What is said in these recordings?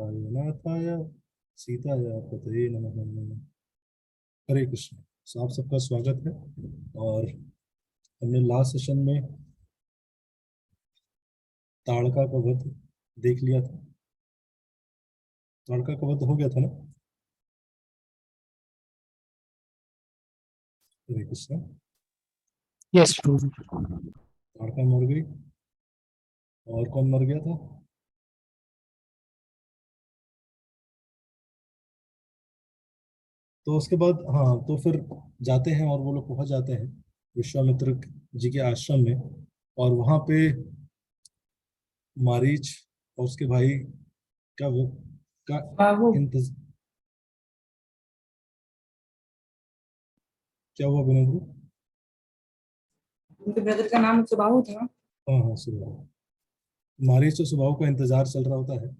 रघुनाथाय नाथाय सीताय पतये नमः। हरे कृष्ण। आप सबका स्वागत है। और हमने लास्ट सेशन में ताड़का का वध देख लिया था। ताड़का का वध हो गया था ना? हरे कृष्ण। यस प्रभु। ताड़का मर गई। और कौन मर गया था? तो उसके बाद हाँ, तो फिर जाते हैं और वो लोग पहुंच जाते हैं विश्वामित्र जी के आश्रम में। और वहां पे मारीच और उसके भाई का का बाबू। इंतज क्या हुआ विनोद? उनके ब्रदर का नाम सुबाहु था। हाँ हाँ, सुबह मारीच तो सुबह का इंतजार चल रहा होता है।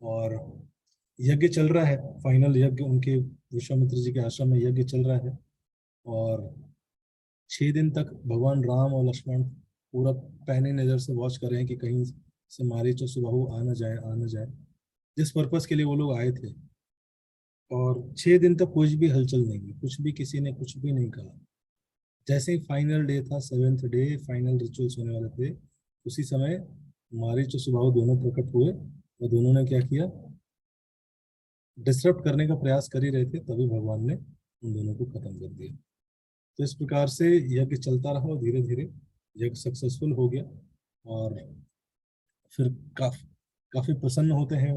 और यज्ञ चल रहा है, फाइनल यज्ञ उनके विश्वामित्र जी के आश्रम में यज्ञ चल रहा है। और 6 दिन तक भगवान राम और लक्ष्मण पूरा पैनी नजर से वॉच कर रहे हैं कि कहीं से मारीच और सुबाहु आ न जाए, आ न जाए, जिस पर्पस के लिए वो लोग आए थे। और 6 दिन तक कुछ भी हलचल नहीं हुई, कुछ भी किसी ने कुछ भी नहीं कहा। जैसे ही फाइनल डे था, 7th डे, फाइनल रिचुअल्स होने वाले थे, उसी समय मारीच और सुबाहु दोनों प्रकट हुए। और दोनों ने क्या किया? डिसरप्ट करने का प्रयास कर ही रहे थे, तभी भगवान ने उन दोनों को खत्म कर दिया। तो इस प्रकार से यज्ञ चलता रहा और धीरे धीरे यज्ञ सक्सेसफुल हो गया। और फिर काफी प्रसन्न होते हैं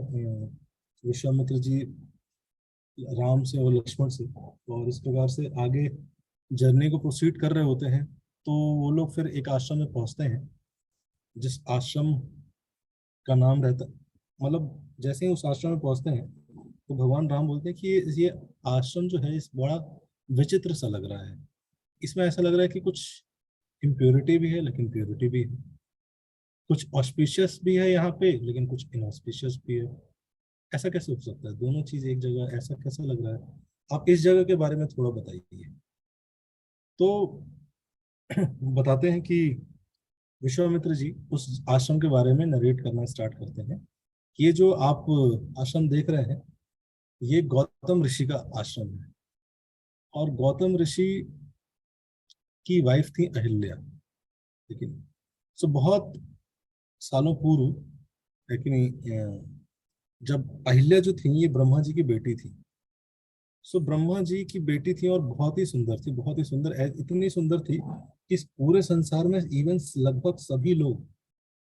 विश्वामित्र जी राम से और लक्ष्मण से। और इस प्रकार से आगे जर्नी को प्रोसीड कर रहे होते हैं। तो वो लोग फिर एक आश्रम में पहुंचते हैं, जिस आश्रम का नाम रहता, मतलब जैसे ही उस आश्रम में पहुंचते हैं तो भगवान राम बोलते हैं कि ये आश्रम जो है इस बड़ा विचित्र सा लग रहा है। इसमें ऐसा लग रहा है कि कुछ इम्प्योरिटी भी है लेकिन प्योरिटी भी है, कुछ ऑस्पिशियस भी है यहाँ पे लेकिन कुछ इनऑस्पिशियस भी है। ऐसा कैसे हो सकता है? दोनों चीज एक जगह, ऐसा कैसा लग रहा है? आप इस जगह के बारे में थोड़ा बताइए। तो बताते हैं कि विश्वामित्र जी उस आश्रम के बारे में नरेट करना स्टार्ट करते हैं। ये जो आप आश्रम देख रहे हैं, ये गौतम ऋषि का आश्रम है। और गौतम ऋषि की वाइफ थी अहिल्या। लेकिन सो बहुत सालों पूर्व, लेकिन जब अहिल्या जो थी ये ब्रह्मा जी की बेटी थी। सो ब्रह्मा जी की बेटी थी और बहुत ही सुंदर थी, बहुत ही सुंदर, इतनी सुंदर थी कि इस पूरे संसार में इवन लगभग सभी लोग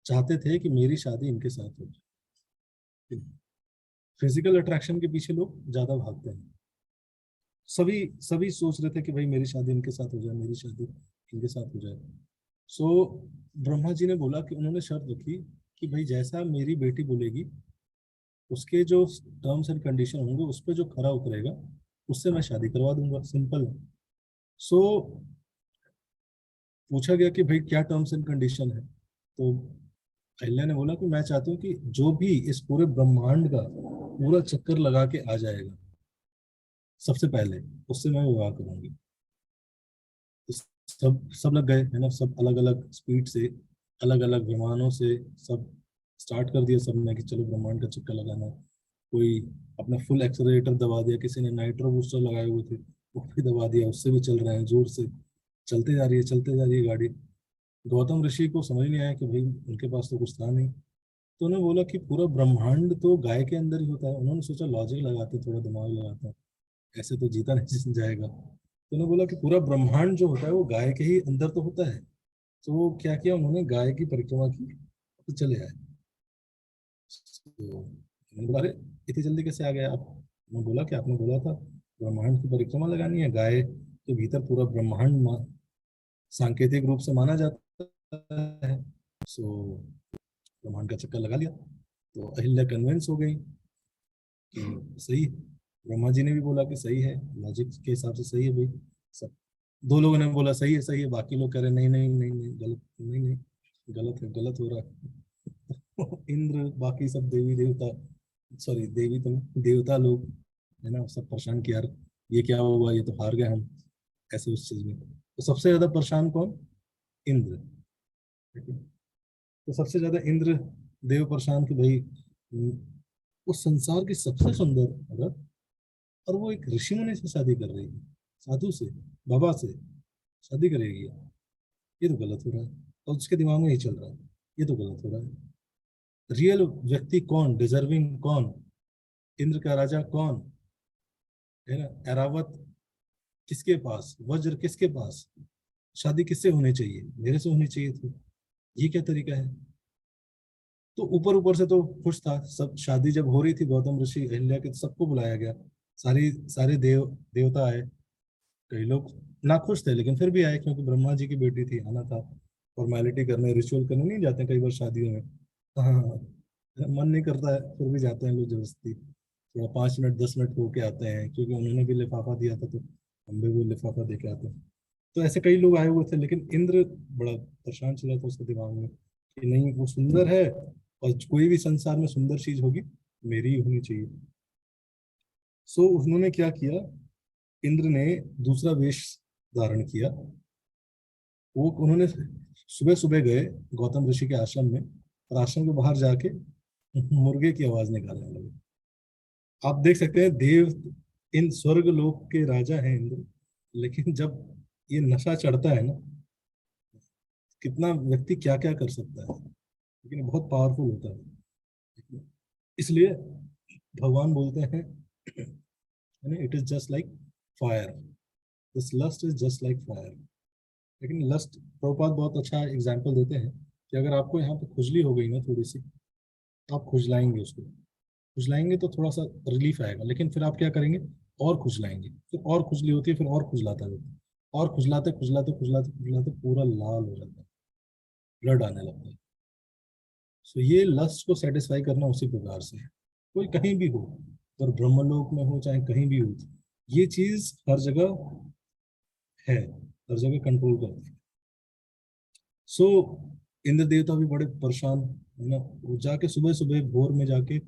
चाहते थे कि मेरी शादी इनके साथ हो जाए। फिजिकल अट्रैक्शन के पीछे लोग ज्यादा भागते हैं। सभी सभी सोच रहे थे कि भाई मेरी शादी इनके साथ हो जाए, मेरी शादी इनके साथ हो जाए। सो ब्रह्मा जी ने बोला कि उन्होंने शर्त रखी कि भाई जैसा मेरी बेटी बोलेगी, उसके जो टर्म्स एंड कंडीशन होंगे उस पर जो खरा उतरेगा उससे मैं शादी करवा दूंगा, सिंपल है। सो पूछा गया कि भाई क्या टर्म्स एंड कंडीशन है। तो अहिल्या ने बोला कि मैं चाहती हूँ कि जो भी इस पूरे ब्रह्मांड का पूरा चक्कर लगा के आ जाएगा सबसे पहले, उससे मैं विवाह करूंगी। तो सब लग गए है ना, सब अलग अलग स्पीड से, अलग अलग विमानों से सब स्टार्ट कर दिया सबने कि चलो ब्रह्मांड का चक्कर लगाना है। कोई अपना फुल एक्सेलरेटर दबा दिया, किसी ने नाइट्रो बूस्टर लगाए हुए थे वो भी दबा दिया, उससे भी चल रहे हैं जोर से। चलते जा रही है, चलते जा रही है गाड़ी। गौतम ऋषि को समझ नहीं आया कि भाई उनके पास तो कुछ था नहीं। तो उन्होंने बोला कि पूरा ब्रह्मांड तो गाय के अंदर ही होता है। उन्होंने सोचा लॉजिक लगाते हैं, थोड़ा दिमाग लगाते हैं, ऐसे तो जीता नहीं जाएगा। तो उन्होंने बोला कि पूरा ब्रह्मांड जो होता है वो गाय के ही अंदर तो होता है। तो वो क्या किया, उन्होंने गाय की परिक्रमा की तो चले आए। तो मैंने बोला अरे इतनी जल्दी कैसे आ गए आप? उन्होंने बोला कि आपने बोला था ब्रह्मांड की परिक्रमा लगानी है, गाय के भीतर पूरा ब्रह्मांड सांकेतिक रूप से माना जाता है। सो ब्रह्मांड का चक्कर लगा लिया। तो अहिल्या कन्विंस हो गई कि सही है। ब्रह्मा जी ने भी बोला कि सही है, लॉजिक के हिसाब से सही है भाई। सब दो लोगों ने बोला सही है सही है, बाकी लोग कह रहे नहीं नहीं नहीं नहीं गलत, नहीं नहीं गलत है, गलत हो रहा है। इंद्र बाकी सब देवी देवता, सॉरी देवी तो नहीं, देवता लोग है ना, सब परेशान कि यार ये क्या हुआ, ये तो हार गए हम ऐसे उस चीज में। तो सबसे ज्यादा परेशान कौन? इंद्र। ठीक है? तो सबसे ज्यादा इंद्र देव परेशान कि भाई उस संसार की सबसे सुंदर औरत, और वो एक ऋषि मुनि से शादी कर रही है, साधु से, बाबा से शादी करेगी, ये तो गलत हो रहा है। और उसके दिमाग में ये चल रहा है, ये तो गलत हो रहा है। रियल व्यक्ति कौन, डिजर्विंग कौन, इंद्र का राजा कौन है ना, ऐरावत किसके पास, वज्र किसके पास, शादी किससे होनी चाहिए, मेरे से होनी चाहिए थी, ये क्या तरीका है। तो ऊपर ऊपर से तो खुश था सब, शादी जब हो रही थी गौतम ऋषि अहिल्या के, तो सबको बुलाया गया, सारी सारे देवता आए। कई लोग नाखुश थे लेकिन फिर भी आए, क्योंकि ब्रह्मा जी की बेटी थी, आना था, फॉर्मेलिटी करने, रिचुअल करने नहीं जाते कई बार शादियों में। हाँ, मन नहीं करता है फिर भी जाते हैं लोग जबरदस्ती, थोड़ा 5 मिनट 10 मिनट होके आते हैं, क्योंकि उन्होंने भी लिफाफा दिया था तो हम भी वो लिफाफा दे के आते हैं। तो ऐसे कई लोग आए हुए थे, लेकिन इंद्र बड़ा परेशान चला था उसके दिमाग में कि नहीं, वो सुंदर है, और कोई भी संसार में सुंदर चीज होगी मेरी ही होनी चाहिए। सो उन्होंने क्या किया, इंद्र ने दूसरा वेश धारण किया। वो उन्होंने सुबह सुबह गए गौतम ऋषि के आश्रम में, और आश्रम के बाहर जाके मुर्गे की आवाज निकालने लगे। आप देख सकते हैं, देव, इन स्वर्ग लोक के राजा हैं इंद्र, लेकिन जब ये नशा चढ़ता है ना, कितना व्यक्ति क्या क्या कर सकता है, लेकिन बहुत पावरफुल होता है। इसलिए भगवान बोलते हैं, it is just like fire, this lust is just like fire. लेकिन लस्ट, प्रभुपाद बहुत अच्छा एग्जाम्पल देते हैं कि अगर आपको यहाँ पे खुजली हो गई ना थोड़ी सी, तो आप खुजलाएंगे उसको, खुजलाएंगे तो थोड़ा सा रिलीफ आएगा, लेकिन फिर आप क्या करेंगे, और खुजलाएंगे, फिर और खुजली होती है, फिर और खुजलाता है, और खुजलाते खुजलाते खुजलाते खुजलाते पूरा लाल हो जाता है, ब्लड आने लगता है। सो ये लस्ट को सेटिस्फाई करना उसी प्रकार से है, कोई कहीं भी हो, और ब्रह्मलोक में हो चाहे कहीं भी हो, ये चीज हर जगह है, हर जगह कंट्रोल करती है। सो इंद्र देवता भी बड़े परेशान है ना, वो जाके सुबह सुबह भोर में जाके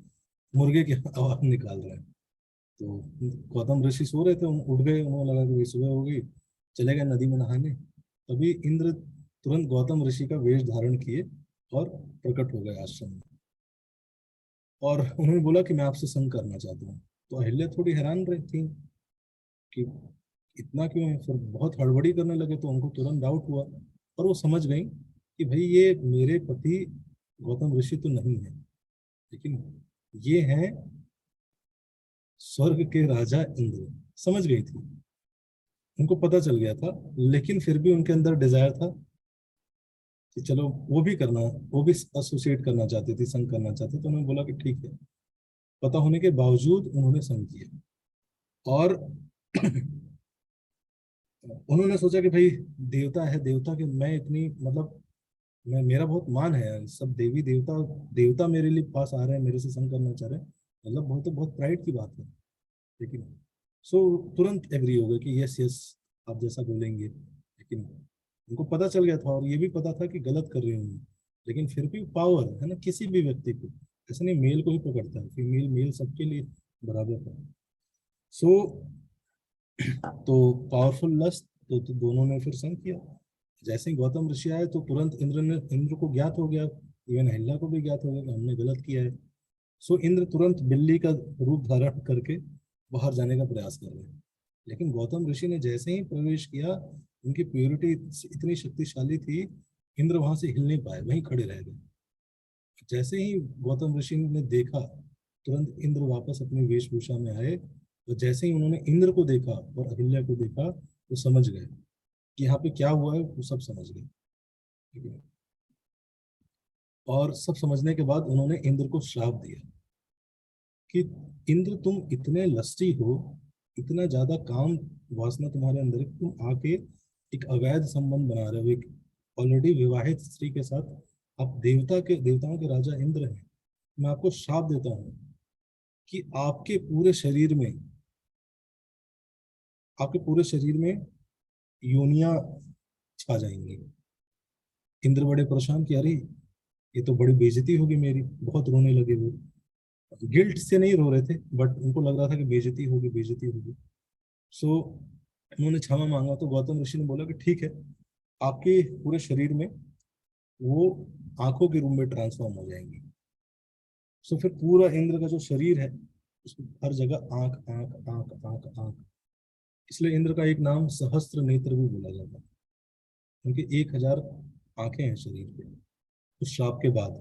मुर्गे की आवाज निकाल रहे हैं। तो गौतम ऋषि सो रहे थे, उठ गए, उन्होंने लगा कि भाई सुबह हो गई, चले गए नदी में नहाने। तभी इंद्र तुरंत गौतम ऋषि का वेश धारण किए और प्रकट हो गए आश्रम में, और उन्होंने बोला कि मैं आपसे संग करना चाहता हूँ। तो अहिल्या थोड़ी हैरान रही थी कि इतना क्यों है, फिर बहुत हड़बड़ी करने लगे, तो उनको तुरंत डाउट हुआ, और वो समझ गई कि भाई ये मेरे पति गौतम ऋषि तो नहीं है, लेकिन ये हैं स्वर्ग के राजा इंद्र। समझ गई थी, उनको पता चल गया था, लेकिन फिर भी उनके अंदर डिजायर था कि चलो वो भी करना, वो भी एसोसिएट करना चाहती थी, संग करना चाहती, तो उन्होंने बोला कि ठीक है। पता होने के बावजूद उन्होंने संग किया, और उन्होंने सोचा कि भाई देवता है, देवता के मैं इतनी मतलब, मैं, मेरा बहुत मान है, सब देवी देवता, देवता मेरे लिए पास आ रहे हैं, मेरे से संग करना चाह रहे हैं, मतलब बहुत तो बहुत प्राइड की बात है। लेकिन सो तुरंत एग्री हो गए कि यस यस, आप जैसा बोलेंगे। लेकिन उनको पता चल गया था, और ये भी पता था कि गलत कर रहे होंगे, लेकिन फिर भी पावर है ना, किसी भी व्यक्ति को, ऐसा नहीं मेल को ही पकड़ता है, फीमेल मेल सबके लिए बराबर है। सो तो पावरफुल लस्ट, तो दोनों ने फिर संग किया। जैसे ही गौतम ऋषि आए तो तुरंत इंद्र को ज्ञात हो गया, इवन अहिल्या को भी ज्ञात हो गया कि हमने गलत किया है। सो इंद्र तुरंत बिल्ली का रूप धारण करके बाहर जाने का प्रयास कर रहे हैं। लेकिन गौतम ऋषि ने जैसे ही प्रवेश किया, उनकी प्योरिटी इतनी शक्तिशाली थी, इंद्र वहां से हिल नहीं पाए, वहीं खड़े रह गए। जैसे ही गौतम ऋषि ने देखा, तुरंत इंद्र वापस अपनी वेशभूषा में आए, और जैसे ही उन्होंने इंद्र को देखा और अहिल्या को देखा, वो समझ गए कि यहाँ पे क्या हुआ है, वो सब समझ गए। ठीक है? और सब समझने के बाद उन्होंने इंद्र को श्राप दिया कि इंद्र तुम इतने लस्टी हो, इतना ज्यादा काम वासना तुम्हारे अंदर है, तुम आके एक अवैध संबंध बना रहे हो एक ऑलरेडी विवाहित स्त्री के साथ। आप देवताओं के राजा इंद्र हैं, मैं आपको श्राप देता हूँ कि आपके पूरे शरीर में योनियां छा जाएंगी। इंद्र बड़े परेशान कि अरे ये तो बड़ी बेइज्जती होगी मेरी, बहुत रोने लगे वो। गिल्ट से नहीं रो रहे थे, बट उनको लग रहा था कि बेइज्जती होगी, बेइज्जती होगी। सो उन्होंने क्षमा मांगा, तो गौतम ऋषि ने बोला कि ठीक है, आपके पूरे शरीर में वो आंखों के रूप में ट्रांसफॉर्म हो जाएंगी। सो फिर पूरा इंद्र का जो शरीर है उसमें हर जगह आंख आंख आंख आंख आंख, इसलिए इंद्र का एक नाम सहस्त्र नेत्र भी बोला जाता है। उनके 1000 आंखें हैं शरीर पे उस श्राप के बाद।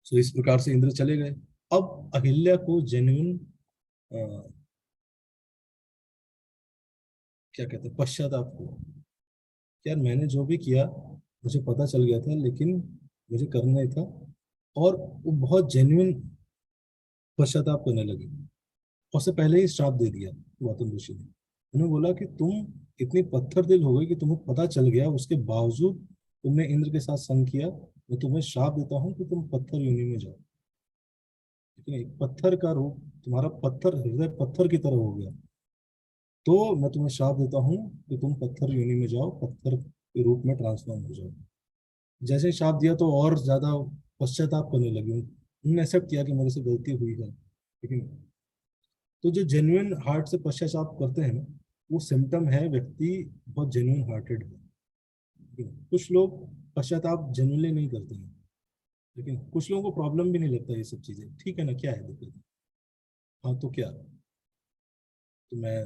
सो इस प्रकार से इंद्र चले गए। अब अहिल्या को जेन्युइन क्या कहते हैं, पश्चाताप हुआ। यार मैंने जो भी किया मुझे पता चल गया था, लेकिन मुझे करना ही था। और वो बहुत जेन्युइन पश्चाताप करने लगी। और उससे पहले ही श्राप दे दिया गौतम ऋषि ने। उन्होंने बोला कि तुम इतनी पत्थर दिल हो गई कि तुम्हें पता चल गया, उसके बावजूद तुमने इंद्र के साथ संग किया। मैं तुम्हें श्राप देता हूँ कि तुम पत्थर योनि में जाओ। लेकिन एक पत्थर का रूप, तुम्हारा पत्थर हृदय पत्थर की तरह हो गया, तो मैं तुम्हें श्राप देता हूँ कि तुम पत्थर योनि में जाओ, पत्थर के रूप में ट्रांसफॉर्म हो जाओ। जैसे ही श्राप दिया तो और ज्यादा पश्चाताप करने लगी। उन्होंने एक्सेप्ट किया कि मेरे से गलती हुई है। लेकिन तो जो जेन्युइन हार्ट से पश्चाताप करते हैं ना, वो सिम्टम है व्यक्ति बहुत जेन्युइन हार्टेड है। कुछ लोग पश्चाताप जेन्युइनली नहीं करते हैं, लेकिन कुछ लोगों को प्रॉब्लम भी नहीं लगता ये सब चीजें। ठीक है ना, क्या है दिक्कत? हाँ तो क्या, तो मैं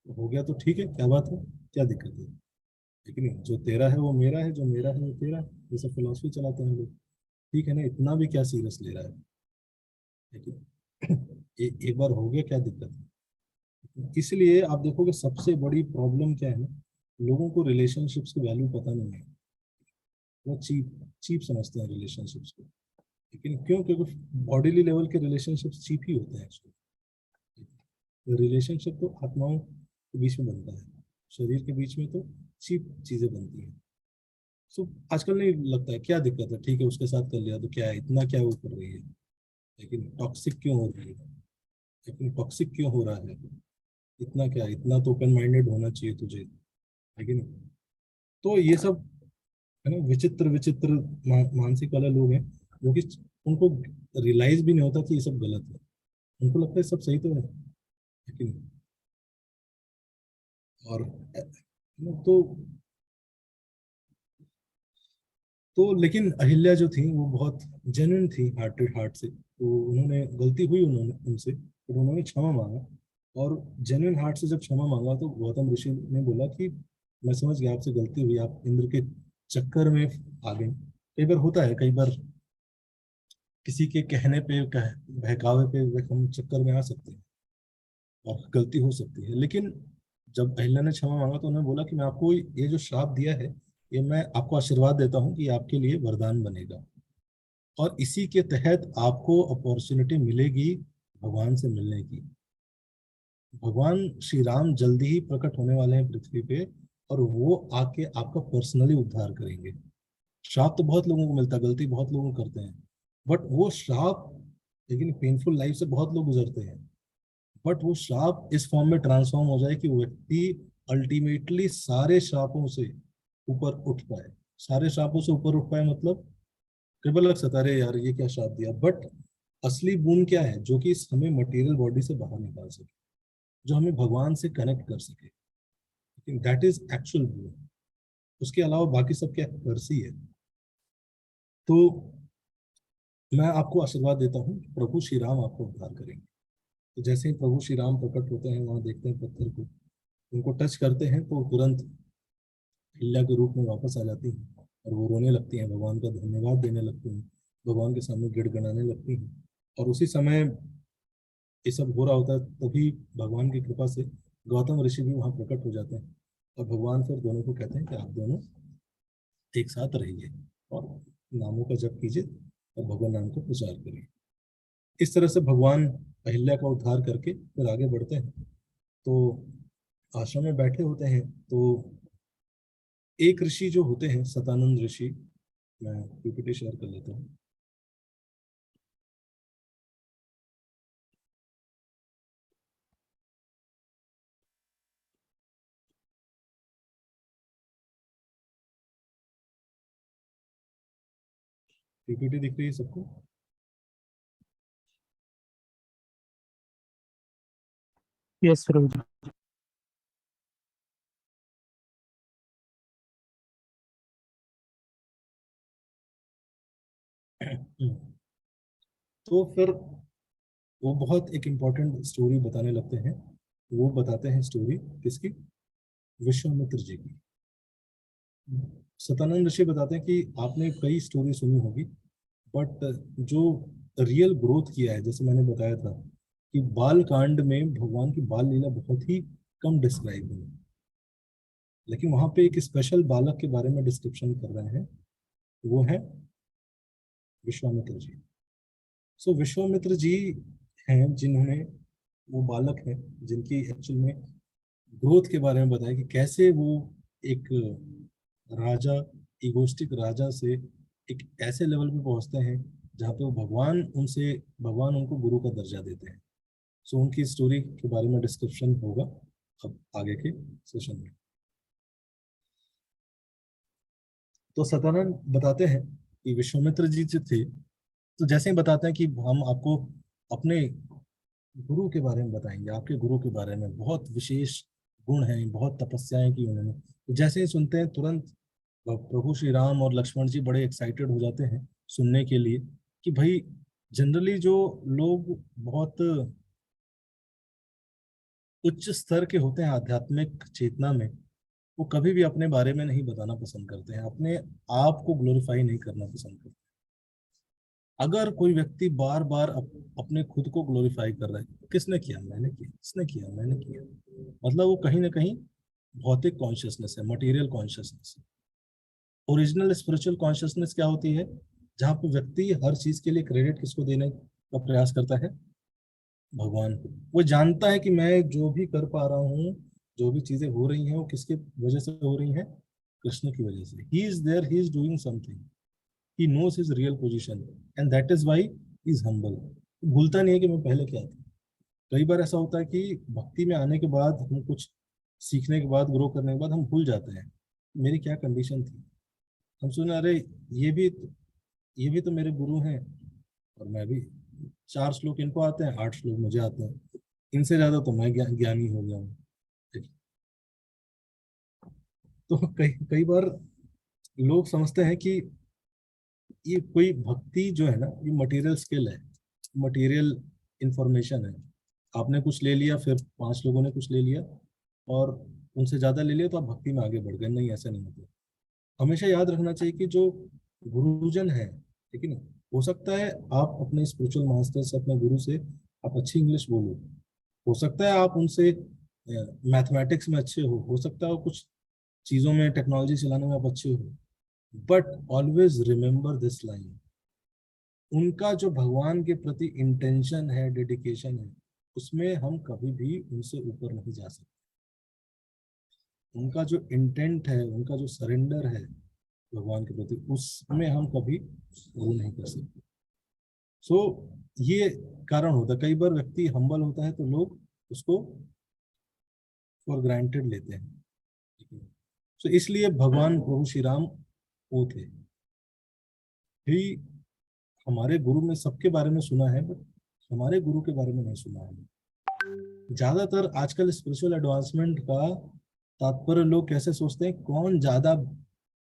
हो गया तो ठीक है, क्या बात है, क्या दिक्कत है? लेकिन जो तेरा है वो मेरा है, जो मेरा है वो तेरा है। ये सब फिलोसफी चलाते हैं लोग। ठीक है ना, इतना भी क्या सीरियस ले रहा है? लेकिन एक बार हो गया, क्या दिक्कत है? इसलिए आप देखोगे सबसे बड़ी प्रॉब्लम क्या है ना, लोगों को रिलेशनशिप्स की वैल्यू पता नहीं है। वो चीप चीप समझते हैं रिलेशनशिप्स को। लेकिन क्यों? क्योंकि बॉडीली लेवल के रिलेशनशिप्स चीप ही होते हैं। रिलेशनशिप तो आत्माओं के बीच में बनता है, शरीर के बीच में तो चीप चीजें बनती हैं। सो आजकल नहीं लगता है क्या दिक्कत है, ठीक है उसके साथ कर लिया तो क्या है, इतना क्या वो कर रही है। लेकिन टॉक्सिक क्यों हो रही है? लेकिन टॉक्सिक क्यों हो रहा है? इतना क्या, इतना तो ओपन माइंडेड होना चाहिए तुझे। लेकिन तो ये सब है ना, विचित्र विचित्र मानसिक वाले लोग हैं, जो कि उनको रियलाइज भी नहीं होता कि ये सब गलत है। उनको लगता है सब सही तो है। लेकिन और तो लेकिन अहिल्या जो थी वो बहुत जेन्युइन थी, हार्टेड हार्ट से। तो उन्होंने गलती हुई उन्होंने उनसे, तो उन्होंने क्षमा मांगा। और जेन्युइन हार्ट से जब क्षमा मांगा तो गौतम ऋषि ने बोला कि मैं समझ गया आपसे गलती हुई, आप इंद्र के चक्कर में आ गए। कई बार होता है, कई बार किसी के कहने पे बहकावे पे हम चक्कर में आ सकते हैं और गलती हो सकती है। लेकिन जब अहिल्या ने क्षमा मांगा तो उन्होंने बोला कि मैं आपको ये जो श्राप दिया है, ये मैं आपको आशीर्वाद देता हूँ कि ये आपके लिए वरदान बनेगा। और इसी के तहत आपको अपॉर्चुनिटी मिलेगी भगवान से मिलने की। भगवान श्री राम जल्दी ही प्रकट होने वाले हैं पृथ्वी पे, और वो आके आपका पर्सनली उद्धार करेंगे। श्राप तो बहुत लोगों को मिलता है, गलती बहुत लोग करते हैं, बट वो श्राप, लेकिन पेनफुल लाइफ से बहुत लोग गुजरते हैं। बट वो श्राप इस फॉर्म में ट्रांसफॉर्म हो जाए कि वो व्यक्ति अल्टीमेटली सारे श्रापों से ऊपर उठ पाए। सारे श्रापों से ऊपर उठ पाए मतलब ट्रिपल लग सकता है, अरे यार ये क्या श्राप दिया, बट असली गुण क्या है जो कि हमें मटेरियल बॉडी से बाहर निकाल सके, जो हमें भगवान से कनेक्ट कर सके। लेकिन दैट इज एक्चुअल गुण। उसके अलावा बाकी सब क्या है, कर्सी है। तो मैं आपको आशीर्वाद देता हूँ कि प्रभु श्री राम आपको उद्धार करेंगे। तो जैसे ही प्रभु श्री राम प्रकट होते हैं, वहां देखते हैं पत्थर को, उनको टच करते हैं तो तुरंत हिल्ला के रूप में वापस आ जाती हैं। और वो रोने लगती हैं, भगवान का धन्यवाद देने लगती हैं, भगवान के सामने गिड़गिड़ाने लगती हैं। और उसी समय ये सब हो रहा होता है, तभी भगवान की कृपा से गौतम ऋषि भी वहां प्रकट हो जाते हैं। और भगवान फिर दोनों को कहते हैं कि आप दोनों एक साथ रहिए और नामों का जप कीजिए और भगवान नाम को प्रचार करिए। इस तरह से भगवान अहिल्या का उद्धार करके फिर आगे बढ़ते हैं। तो आश्रम में बैठे होते हैं, तो एक ऋषि जो होते हैं सतानंद ऋषि, मैं पीपीटी शेयर कर लेता हूँ। पीपीटी दिख रही है सबको? Yes, Prabhuji. तो फिर वो बहुत एक इम्पोर्टेंट स्टोरी बताने लगते हैं। वो बताते हैं स्टोरी किसकी? विश्वामित्र जी की। सतानंद ऋषि बताते हैं कि आपने कई स्टोरी सुनी होगी, बट जो रियल ग्रोथ किया है, जैसे मैंने बताया था कि बाल कांड में भगवान की बाल लीला बहुत ही कम डिस्क्राइब हुई, लेकिन वहां पे एक स्पेशल बालक के बारे में डिस्क्रिप्शन कर रहे हैं, वो है विश्वामित्र जी। सो विश्वामित्र जी हैं जिन्होंने, वो बालक हैं जिनकी एक्चुअल में ग्रोथ के बारे में बताया कि कैसे वो एक राजा, इगोस्टिक राजा से एक ऐसे लेवल पे पहुंचते हैं जहाँ पे वो भगवान उनको गुरु का दर्जा देते हैं। सो उनकी स्टोरी के बारे में डिस्क्रिप्शन होगा अब आगे के सेशन में। तो सतानंद बताते हैं कि विश्वामित्र जी जो थे, तो जैसे ही बताते हैं कि हम आपको अपने गुरु के बारे में बताएंगे, आपके गुरु के बारे में बहुत विशेष गुण हैं, बहुत तपस्याएं की उन्होंने, तो जैसे ही सुनते हैं तुरंत प्रभु श्री राम और लक्ष्मण जी बड़े एक्साइटेड हो जाते हैं सुनने के लिए कि भाई जनरली जो लोग बहुत उच्च स्तर के होते हैं आध्यात्मिक चेतना में, वो कभी भी अपने बारे में नहीं बताना पसंद करते हैं, अपने आप को ग्लोरीफाई नहीं करना पसंद करते। अगर कोई व्यक्ति बार बार अपने खुद को ग्लोरीफाई कर रहा है, किसने किया? मैंने किया, किसने किया? मैंने किया। मतलब वो कहीं ना कहीं भौतिक कॉन्शियसनेस है, मटेरियल कॉन्शियसनेस है। ओरिजिनल स्पिरिचुअल कॉन्शियसनेस क्या होती है? जहाँ पे व्यक्ति हर चीज के लिए क्रेडिट किसको देने का प्रयास करता है? भगवान को। वो जानता है कि मैं जो भी कर पा रहा हूँ, जो भी चीजें हो रही हैं, वो किसके वजह से हो रही हैं? कृष्ण की वजह से। He is there, he is doing something, he knows his real position, and that is why he is humble. भूलता नहीं है कि मैं पहले क्या था। कई बार ऐसा होता है कि भक्ति में आने के बाद, हम कुछ सीखने के बाद, ग्रो करने के बाद हम भूल जाते हैं मेरी क्या कंडीशन थी। हम सुने, अरे ये भी ये भी तो मेरे गुरु हैं, और मैं भी, 4 श्लोक इनको आते हैं, 8 श्लोक मुझे आते हैं, इनसे ज्यादा तो मैं ज्ञानी हो गया हूँ। तो कई कई बार लोग समझते हैं कि ये कोई भक्ति जो है ना, ये मटेरियल स्किल है, मटेरियल इंफॉर्मेशन है। आपने कुछ ले लिया, फिर 5 लोगों ने कुछ ले लिया और उनसे ज्यादा ले लिया, तो आप भक्ति में आगे बढ़ गए। नहीं, ऐसा नहीं होता। हमेशा याद रखना चाहिए कि जो गुरुजन है, ठीक है ना, हो सकता है आप अपने स्पिरिचुअल मास्टर से, अपने गुरु से आप अच्छी इंग्लिश बोलो, हो सकता है आप उनसे मैथमेटिक्स में अच्छे हो सकता है कुछ चीजों में, टेक्नोलॉजी चलाने में आप अच्छे हो, but always remember this line, उनका जो भगवान के प्रति इंटेंशन है, डेडिकेशन है, उसमें हम कभी भी उनसे ऊपर नहीं जा सकते। उनका जो इंटेंट है, उनका जो सरेंडर है भगवान के प्रति, उसमें हम कभी वो नहीं कर सकते। सो ये कारण होता है, कई बार व्यक्ति हम्बल होता है तो लोग उसको फॉर ग्रांटेड लेते हैं। सो इसलिए भगवान प्रभु श्री राम वो थे भी। हमारे गुरु में सबके बारे में सुना है, बट हमारे गुरु के बारे में नहीं सुना है। ज्यादातर आजकल स्पिरिचुअल एडवांसमेंट का तात्पर्य लोग कैसे सोचते हैं, कौन ज्यादा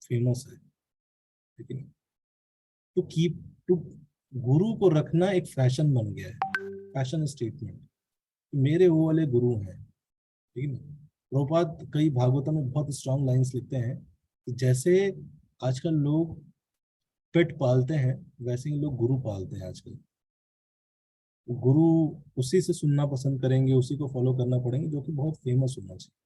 फेमस है, ठीक है। टू कीप टू गुरु को रखना एक फैशन बन गया है, फैशन स्टेटमेंट, मेरे वो वाले गुरु हैं, ठीक है ना। प्रभुपाद कई भागवतों में बहुत स्ट्रांग लाइंस लिखते हैं कि जैसे आजकल लोग पेट पालते हैं, वैसे ही लोग गुरु पालते हैं आजकल। गुरु उसी से सुनना पसंद करेंगे, उसी को फॉलो करना पड़ेंगे जो कि बहुत फेमस होना चाहिए,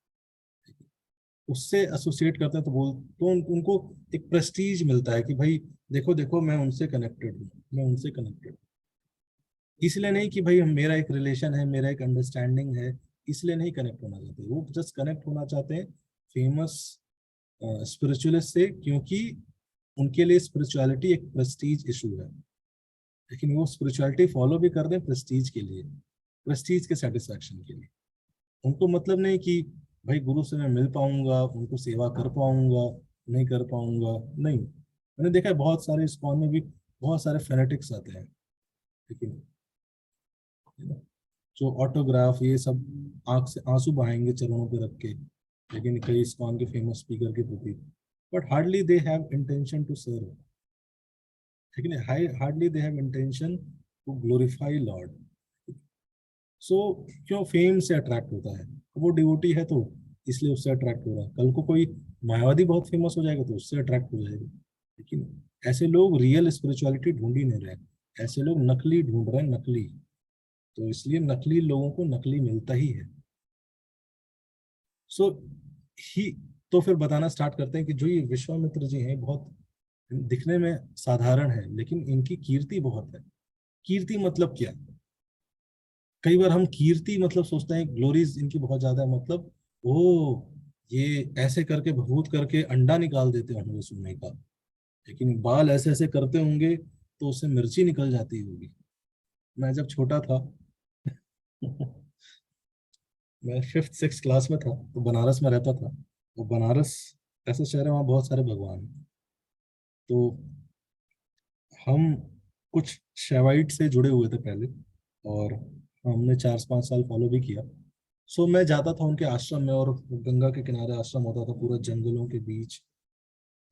उससे एसोसिएट करते हैं, तो उनको एक प्रेस्टीज मिलता है कि भाई देखो देखो, मैं उनसे कनेक्टेड हूँ, मैं उनसे कनेक्टेड हूँ। इसलिए नहीं कि भाई मेरा एक रिलेशन है, मेरा एक अंडरस्टैंडिंग है, इसलिए नहीं कनेक्ट होना चाहते, वो जस्ट कनेक्ट होना चाहते हैं फेमस स्पिरिचुअलिस्ट से, क्योंकि उनके लिए स्पिरिचुअलिटी एक प्रेस्टीज इशू है। लेकिन वो स्पिरिचुअलिटी फॉलो भी कर रहे हैं प्रेस्टीज के लिए, प्रेस्टीज के सेटिस्फैक्शन के लिए। उनको मतलब नहीं कि भाई गुरु से मैं मिल पाऊंगा, उनको सेवा कर पाऊंगा, नहीं कर पाऊंगा, नहीं। मैंने देखा है बहुत सारे इस्कॉन में भी बहुत सारे फेनेटिक्स आते हैं, लेकिन जो ऑटोग्राफ ये सब, आंख से आंसू बहाएंगे चरणों पे रख के, लेकिन कई इस्कॉन के फेमस स्पीकर के प्रति, but hardly they have intention to serve, ठीक है। Hardly they have intention to glorify lord. So क्यों फेम से अट्रैक्ट होता है? वो डिवोटी है तो इसलिए उससे अट्रैक्ट हो रहा है। कल को कोई मायावादी बहुत फेमस हो जाएगा तो उससे अट्रैक्ट हो जाएगा। लेकिन ऐसे लोग रियल स्पिरिचुअलिटी ढूंढ ही नहीं रहे, ऐसे लोग नकली ढूंढ रहे हैं, नकली। तो इसलिए नकली लोगों को नकली मिलता ही है। सो ही तो फिर बताना स्टार्ट करते हैं कि जो ये विश्वामित्र जी हैं बहुत दिखने में साधारण है, लेकिन इनकी कीर्ति बहुत है। कीर्ति मतलब क्या? कई बार हम कीर्ति मतलब सोचते हैं ग्लोरीज इनकी बहुत ज्यादा है, मतलब ओ ये ऐसे करके भभूत करके अंडा निकाल देते होंगे सुनने का। लेकिन बाल ऐसे ऐसे करते होंगे तो उससे मिर्ची निकल जाती होगी। मैं जब छोटा था मैं 5th 6th क्लास में था तो बनारस में रहता था। तो बनारस ऐसा शहर है वहाँ बहुत सारे भगवान हैं। तो हम कुछ शैवाइट से जुड़े हुए थे पहले, और हमने 4 5 साल फॉलो भी किया। सो मैं जाता था उनके आश्रम में, और गंगा के किनारे आश्रम होता था पूरा जंगलों के बीच।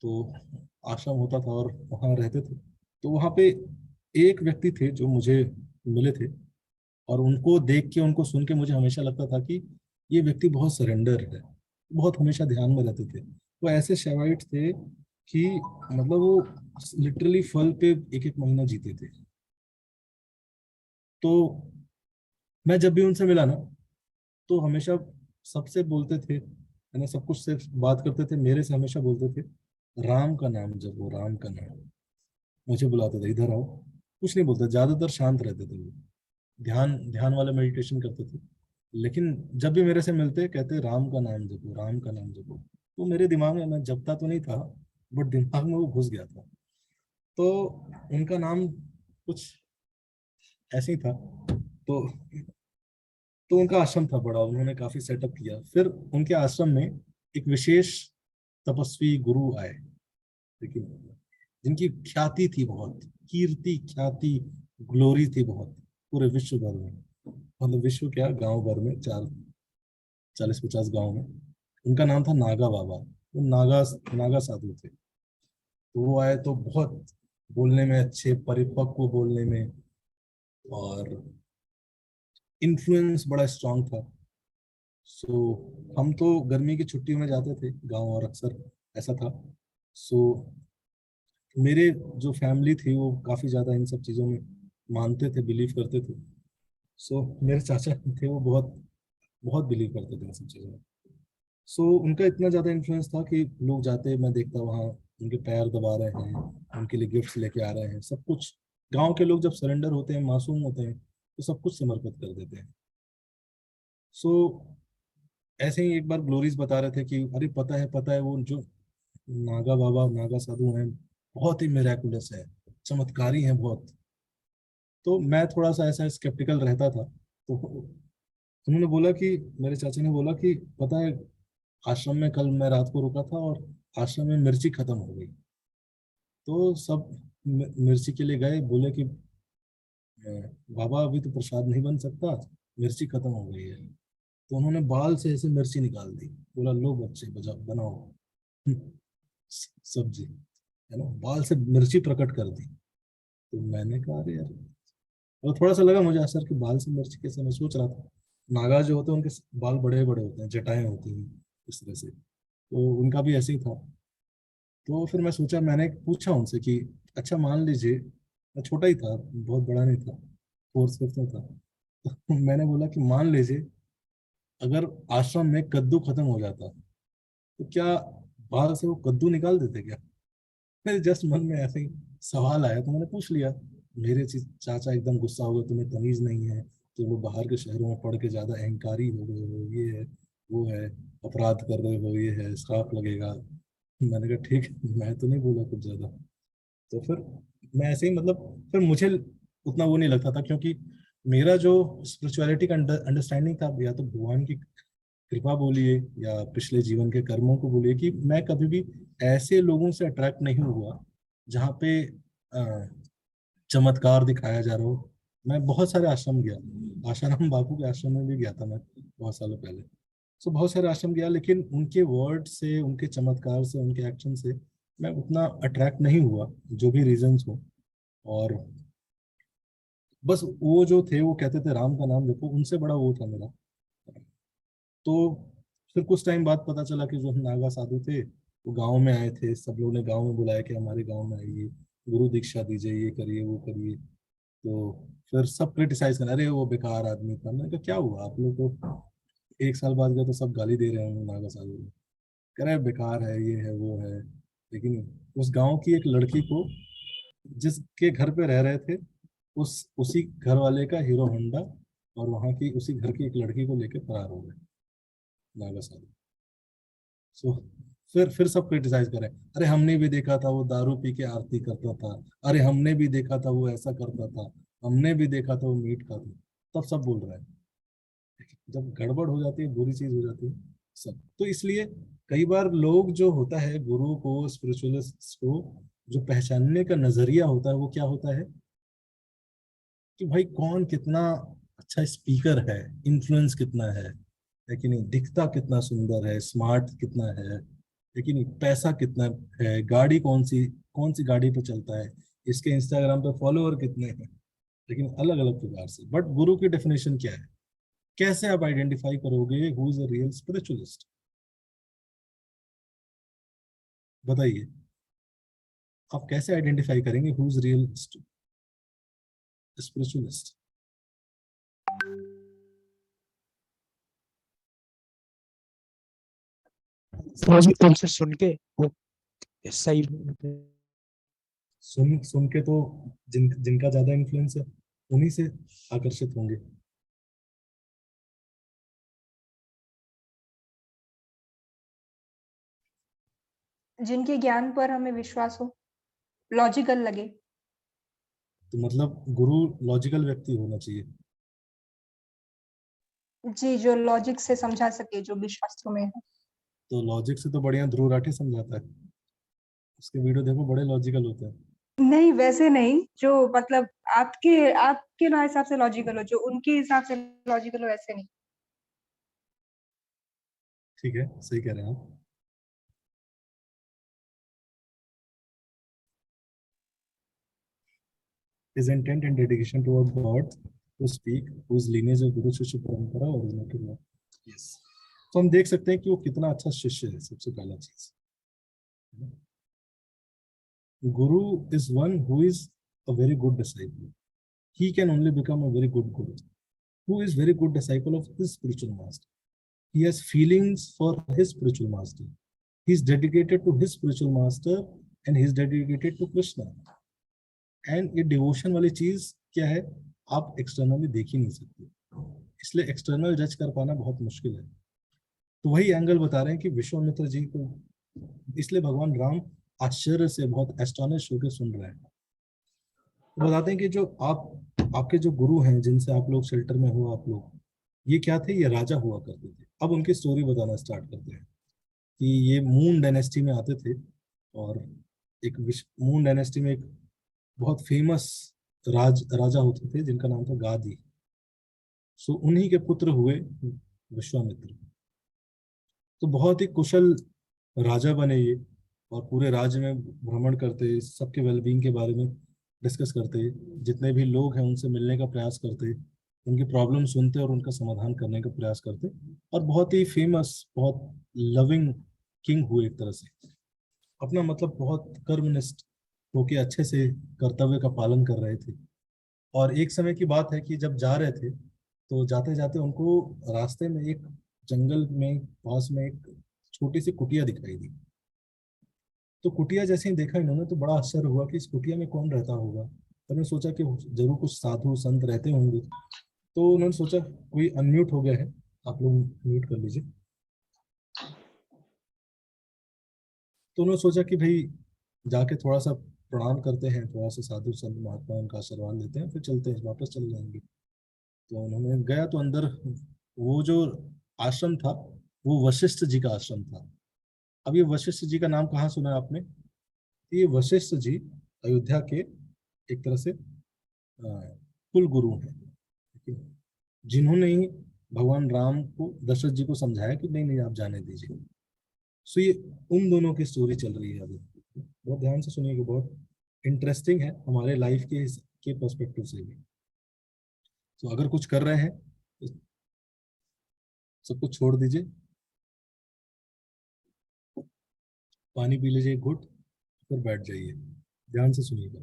तो आश्रम होता था और वहाँ रहते थे। तो वहाँ पे एक व्यक्ति थे जो मुझे मिले थे, और उनको देख के उनको सुन के मुझे हमेशा लगता था कि ये व्यक्ति बहुत सरेंडर है, बहुत हमेशा ध्यान में रहते थे। वो ऐसे शेवाइट थे कि मतलब वो लिटरली फल पे एक एक महीना जीते थे। तो मैं जब भी उनसे मिला ना तो हमेशा सबसे बोलते थे, है ना, सब कुछ से बात करते थे, मेरे से हमेशा बोलते थे राम का नाम जपो, राम का नाम। मुझे बुलाते थे इधर आओ, कुछ नहीं बोलते, ज्यादातर शांत रहते थे वो, ध्यान ध्यान वाला मेडिटेशन करते थे। लेकिन जब भी मेरे से मिलते कहते राम का नाम जपो, राम का नाम जपो। तो मेरे दिमाग में, मैं जपता तो नहीं था बट दिमाग में वो घुस गया था। तो उनका नाम कुछ ऐसे ही था। तो उनका आश्रम था बड़ा, उन्होंने काफी सेटअप किया। फिर उनके आश्रम में एक विशेष तपस्वी गुरु आए, लेकिन जिनकी ख्याति थी बहुत, कीर्ति ख्याति ग्लोरी थी बहुत पूरे विश्व भर में। मतलब विश्व क्या, गांव भर में, 40 50 गांव में। उनका नाम था नागा बाबा। वो नागा नागा साधु थे। तो वो आए तो बहुत बोलने में अच्छे, परिपक्व बोलने में, और इन्फ्लुएंस बड़ा स्ट्रांग था। सो हम तो गर्मी की छुट्टियों में जाते थे गांव, और अक्सर ऐसा था। सो मेरे जो फैमिली थी वो काफी ज्यादा इन सब चीजों में मानते थे, बिलीव करते थे। सो मेरे चाचा थे वो बहुत बहुत बिलीव करते थे इन सब चीजों में। सो उनका इतना ज्यादा इन्फ्लुएंस था कि लोग जाते, मैं देखता वहाँ उनके पैर दबा रहे हैं, उनके लिए गिफ्ट्स लेके आ रहे हैं, सब कुछ। गांव के लोग जब सरेंडर होते हैं, मासूम होते हैं, तो सब कुछ समर्पित कर देते हैं। सो ऐसे ही एक बार ग्लोरीज बता रहे थे कि अरे पता है वो जो नागा बाबा, नागा साधु हैं, बहुत ही मिराकुलस है, चमत्कारी हैं बहुत। तो मैं थोड़ा सा ऐसा स्केप्टिकल रहता था। तो उन्होंने बोला कि, मेरे चाचा ने बोला कि पता है, आश्रम में कल मैं रात को रुका था और आश्रम में मिर्ची खत्म हो गई। तो सब मिर्ची के लिए गए, बोले कि बाबा अभी तो प्रसाद नहीं बन सकता, मिर्ची खत्म हो गई है। तो उन्होंने बाल से ऐसे मिर्ची निकाल दी, बोला लो बच्चे बजा बनाओ सब्जी, है ना, बाल से मिर्ची प्रकट कर दी। तो मैंने कहा अरे यार, और थोड़ा सा लगा मुझे असर कि बाल से मिर्ची कैसे, मैं सोच रहा था नागा जो होते हैं उनके बाल बड़े बड़े होते हैं, जटाएं होती हैं इस तरह से, तो उनका भी ऐसे ही था। तो फिर मैं सोचा, मैंने पूछा उनसे कि अच्छा मान लीजिए, मैं छोटा ही था, बहुत बड़ा नहीं था, 4th 5th में था। तो मैंने बोला कि मान लीजिए अगर आश्रम में कद्दू खत्म हो जाता तो क्या बाल से वो कद्दू निकाल देते क्या? मेरे जस्ट मन में ऐसे ही सवाल आया तो मैंने पूछ लिया। मेरे चाचा एकदम गुस्सा हो गए, तुम्हें तमीज नहीं है, तुम लोग बाहर के शहरों में पढ़ के ज्यादा अहंकारी हो गए हो, ये है वो है, अपराध कर रहे हो, ये है, श्राप लगेगा। मैंने कहा ठीक है, मैं तो नहीं बोला कुछ ज्यादा। तो फिर मैं ऐसे ही मतलब, फिर मुझे उतना वो नहीं लगता था, क्योंकि मेरा जो स्पिरिचुअलिटी का अंडरस्टैंडिंग था, या तो भगवान की कृपा बोलिए या पिछले जीवन के कर्मों को बोलिए, कि मैं कभी भी ऐसे लोगों से अट्रैक्ट नहीं हुआ जहाँ पे चमत्कार दिखाया जा रहा हो। मैं बहुत सारे आश्रम गया, आशाराम बापू के आश्रम में भी गया था मैं बहुत सालों पहले। सो बहुत सारे आश्रम गया, लेकिन उनके वर्ड से, उनके चमत्कार से, उनके एक्शन से मैं उतना अट्रैक्ट नहीं हुआ, जो भी रीजंस हो। और बस वो जो थे वो कहते थे राम का नाम जपो, उनसे बड़ा वो था मेरा। तो फिर कुछ टाइम बाद पता चला कि जो नागा साधु थे वो गांव में आए थे, सब लोगों ने गांव में बुलाया कि हमारे गांव में आइए, गुरु दीक्षा दीजिए, ये करिए वो करिए। तो फिर सब क्रिटिसाइज करना, अरे वो बेकार आदमी था। मैंने कहा क्या हुआ, आप लोग तो 1 साल बाद गए तो सब गाली दे रहे हैं नागा साधु को, कह रहे हैं बेकार है, ये है वो है। लेकिन उस गांव की एक लड़की को, जिसके घर पे रह रहे थे, उसी घर वाले का हीरो होंडा, और वहां की उसी घर की एक लड़की को लेके फरार हो गए नागा साधु। सो फिर सब क्रिटिसाइज करें, अरे हमने भी देखा था वो दारू पी के आरती करता था, अरे हमने भी देखा था वो ऐसा करता था, हमने भी देखा था वो मीट खाता था। तब सब बोल रहे हैं। जब गड़बड़ हो जाती है, बुरी चीज हो जाती है, सब तो इसलिए कई बार लोग जो होता है गुरु को, स्पिरिचुअलिस्ट को, जो पहचानने का नजरिया होता है वो क्या होता है कि भाई कौन कितना अच्छा स्पीकर है, इन्फ्लुएंस कितना है कि नहीं, दिखता कितना सुंदर है, स्मार्ट कितना है कि नहीं, पैसा कितना है, गाड़ी कौन सी गाड़ी पे चलता है, इसके इंस्टाग्राम पे फॉलोअर कितने हैं। लेकिन अलग अलग प्रकार से, बट गुरु की डेफिनेशन क्या है, कैसे आप आइडेंटिफाई करोगे who is a real spiritualist? बताइए, आप कैसे आइडेंटिफाई करेंगे हु इज रियल स्पिरिचुअलिस्ट? उनसे सुन के वो सही बोलते हैं। सुन सुन के तो जिनका ज्यादा इन्फ्लुएंस है उन्हीं से आकर्षित होंगे। जिनके ज्ञान पर हमें विश्वास हो, लॉजिकल लगे। तो मतलब गुरु लॉजिकल व्यक्ति होना चाहिए। जी, जो लॉजिक से समझा सके, जो भी शास्त्रों में है। तो लॉजिक से तो बढ़िया ध्रुव राठी समझाता है, उसके वीडियो देखो, बड़े लॉजिकल होते हैं। नहीं, वैसे नहीं, जो मतलब आपके आपके ना हिसाब से लॉजिकल हो, जो उनके हिसाब से लॉजिकल हो, ऐसे नहीं। ठीक है, सही कह रहे हैं आप। His intent and dedication toward God to speak, whose lineage of गुरु शिष्य परंपरा originated हुआ। Yes. तो हम देख सकते हैं कि वो कितना अच्छा शिष्य है, सबसे पहला चीज। Guru is one who is a very good disciple. He can only become a very good guru who is very good disciple of his spiritual master. He has feelings for his spiritual master. He is dedicated to his spiritual master and he is dedicated to Krishna. And ये devotion वाली चीज क्या है, आप externally देख ही नहीं सकते, इसलिए एक्सटर्नल जज कर पाना बहुत मुश्किल है। तो वही एंगल बता रहे हैं कि विश्वामित्र जी को, इसलिए भगवान राम आश्चर्य से बहुत एस्टोनिश होकर सुन रहे हैं। तो बताते हैं कि जो आपके जो गुरु हैं, जिनसे आप लोग शेल्टर में हो, आप लोग ये क्या थे, ये राजा हुआ करते थे। अब उनकी स्टोरी बताना स्टार्ट करते हैं कि ये मून डायनेस्टी में आते थे, और एक मून डायनेस्टी में एक बहुत फेमस राजा होते थे जिनका नाम था गादी। सो उन्हीं के पुत्र हुए विश्वामित्र। तो बहुत ही कुशल राजा बने ये, और पूरे राज्य में भ्रमण करते, सबके वेलबींग के बारे में डिस्कस करते, जितने भी लोग हैं उनसे मिलने का प्रयास करते, उनकी प्रॉब्लम सुनते और उनका समाधान करने का प्रयास करते, और बहुत ही फेमस, बहुत लविंग किंग हुए एक तरह से। अपना मतलब बहुत कर्मनिष्ठ होके अच्छे से कर्तव्य का पालन कर रहे थे। और एक समय की बात है कि जब जा रहे थे, तो जाते जाते उनको रास्ते में एक जंगल में पास में एक छोटी सी कुटिया दिखाई दी। तो कुटिया जैसे ही देखा इन्होंने तो बड़ा आश्चर्य हुआ कि इस कुटिया में कौन रहता होगा। तो उन्होंने सोचा कि जरूर कुछ साधु संत रहते होंगे। तो उन्होंने सोचा कोई अनम्यूट हो गया है, आप लोग म्यूट कर लीजिए। तो उन्होंने सोचा कि भाई जाके थोड़ा सा प्रणाम करते हैं, थोड़ा सा साधु संत महात्मा उनका आशीर्वाद लेते हैं, फिर चलते हैं, वापस चले जाएंगे। तो उन्होंने गया तो अंदर वो जो आश्रम था वो वशिष्ठ जी का आश्रम था। अब ये वशिष्ठ जी का नाम कहाँ सुना है आपने? ये वशिष्ठ जी अयोध्या के एक तरह से कुल गुरु हैं, ठीक है? जिन्होंने ही भगवान राम को, दशरथ जी को समझाया कि नहीं नहीं आप जाने दीजिए। सो ये उन दोनों की स्टोरी चल रही है अभी। बहुत ध्यान से सुनिएगा, बहुत इंटरेस्टिंग है हमारे लाइफ के पर्सपेक्टिव से भी। तो अगर कुछ कर रहे हैं तो सब कुछ छोड़ दीजिए, पानी पी लीजिए एक घुट, फिर बैठ जाइए, ध्यान से सुनिएगा।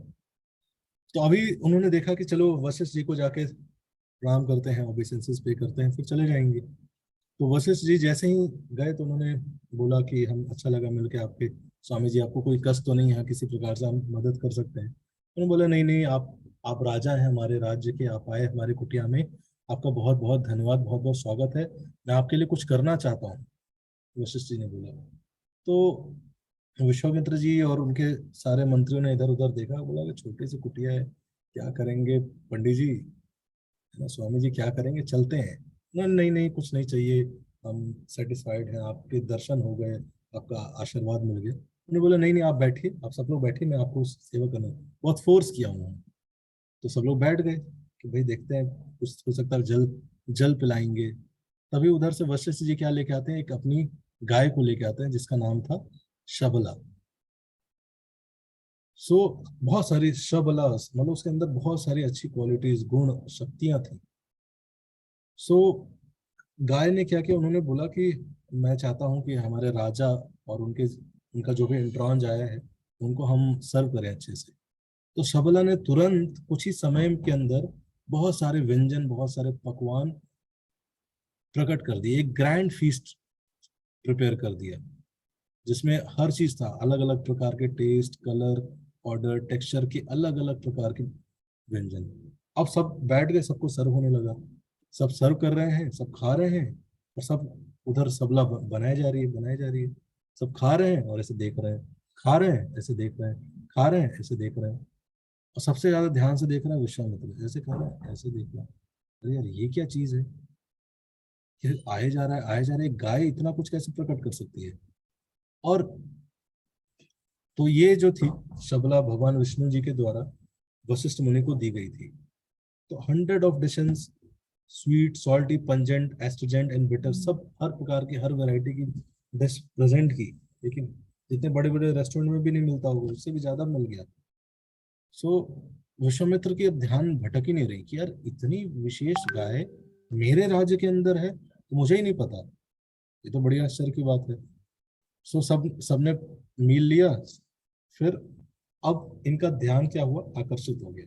तो अभी उन्होंने देखा कि चलो वशिष्ठ जी को जाके प्रणाम करते हैं, ओबेसेंसेस पे करते हैं, फिर चले जाएंगे। तो वशिष्ठ जी जैसे ही गए तो उन्होंने बोला कि हम अच्छा लगा मिलके आपके, स्वामी जी आपको कोई कष्ट तो नहीं है, किसी प्रकार से हम मदद कर सकते हैं? उन्होंने बोला नहीं नहीं, आप राजा हैं हमारे राज्य के, आप आए हमारे कुटिया में, आपका बहुत बहुत धन्यवाद, बहुत बहुत स्वागत है, मैं आपके लिए कुछ करना चाहता हूँ, वशिष्ठ जी ने बोला। तो विश्वामित्र जी और उनके सारे मंत्रियों ने इधर उधर देखा, बोला कि छोटी सी कुटिया है, क्या करेंगे पंडित जी, है ना, स्वामी जी क्या करेंगे, चलते हैं। नहीं नहीं नहीं, कुछ नहीं चाहिए, हम सेटिस्फाइड हैं, आपके दर्शन हो गए, आपका आशीर्वाद मिल गया। उन्होंने बोला नहीं नहीं, आप बैठिए, आप सब लोग बैठिए, मैं आपको सेवा करना, बहुत फोर्स किया उन्होंने। तो सब लोग बैठ गए कि भाई देखते हैं, कुछ हो सकता है जल जल पिलाएंगे। तभी उधर से वशिष्ठ जी क्या लेके आते हैं, एक अपनी गाय को लेके आते हैं जिसका नाम था शबला। सो बहुत सारी शबला, मतलब उसके अंदर बहुत सारी अच्छी क्वालिटीज, गुण, शक्तियां थी। सो गाय ने क्या किया, उन्होंने बोला कि मैं चाहता हूं कि हमारे राजा और उनका जो भी एंट्रॉन्ज आया है उनको हम सर्व करें अच्छे से। तो शबला ने तुरंत कुछ ही समय के अंदर बहुत सारे व्यंजन, बहुत सारे पकवान प्रकट कर दिए, एक ग्रैंड फीस्ट प्रिपेयर कर दिया, जिसमें हर चीज था, अलग अलग प्रकार के टेस्ट, कलर, ऑर्डर, टेक्सचर के अलग अलग प्रकार के व्यंजन। अब सब बैठ गए, सबको सर्व होने लगा, सब सर्व कर रहे हैं, सब खा रहे हैं, और सब उधर सबला बनाई जा रही है, बनाई जा रही है, सब खा रहे हैं और ऐसे देख रहे हैं, खा रहे हैं ऐसे देख रहे हैं, खा रहे हैं ऐसे देख रहे हैं। और सबसे ज्यादा ध्यान से देख रहा है विश्वामित्र, ऐसे खा रहा है ऐसे देख रहा है। अरे यार ये क्या चीज है, कि आए जा रहा है आए जा रहा है, गाय इतना कुछ कैसे प्रकट कर सकती है? और तो ये जो थी शबला भगवान विष्णु जी के द्वारा वशिष्ठ मुनि को दी गई थी। तो 100 of dishes, sweet, salty, pungent, astringent and bitter, सब हर प्रकार की, हर वैरायटी की डिश प्रेजेंट की। लेकिन जितने बड़े बड़े रेस्टोरेंट में भी नहीं मिलता होगा, उससे भी ज्यादा मिल गया। सो विश्वामित्र की अब ध्यान भटक ही नहीं रही कि यार इतनी विशेष गाय मेरे राज्य के अंदर है तो मुझे ही नहीं पता, ये तो बड़ी आश्चर्य की बात है। सो सब सबने मील लिया। फिर अब इनका ध्यान क्या हुआ, आकर्षित हो गया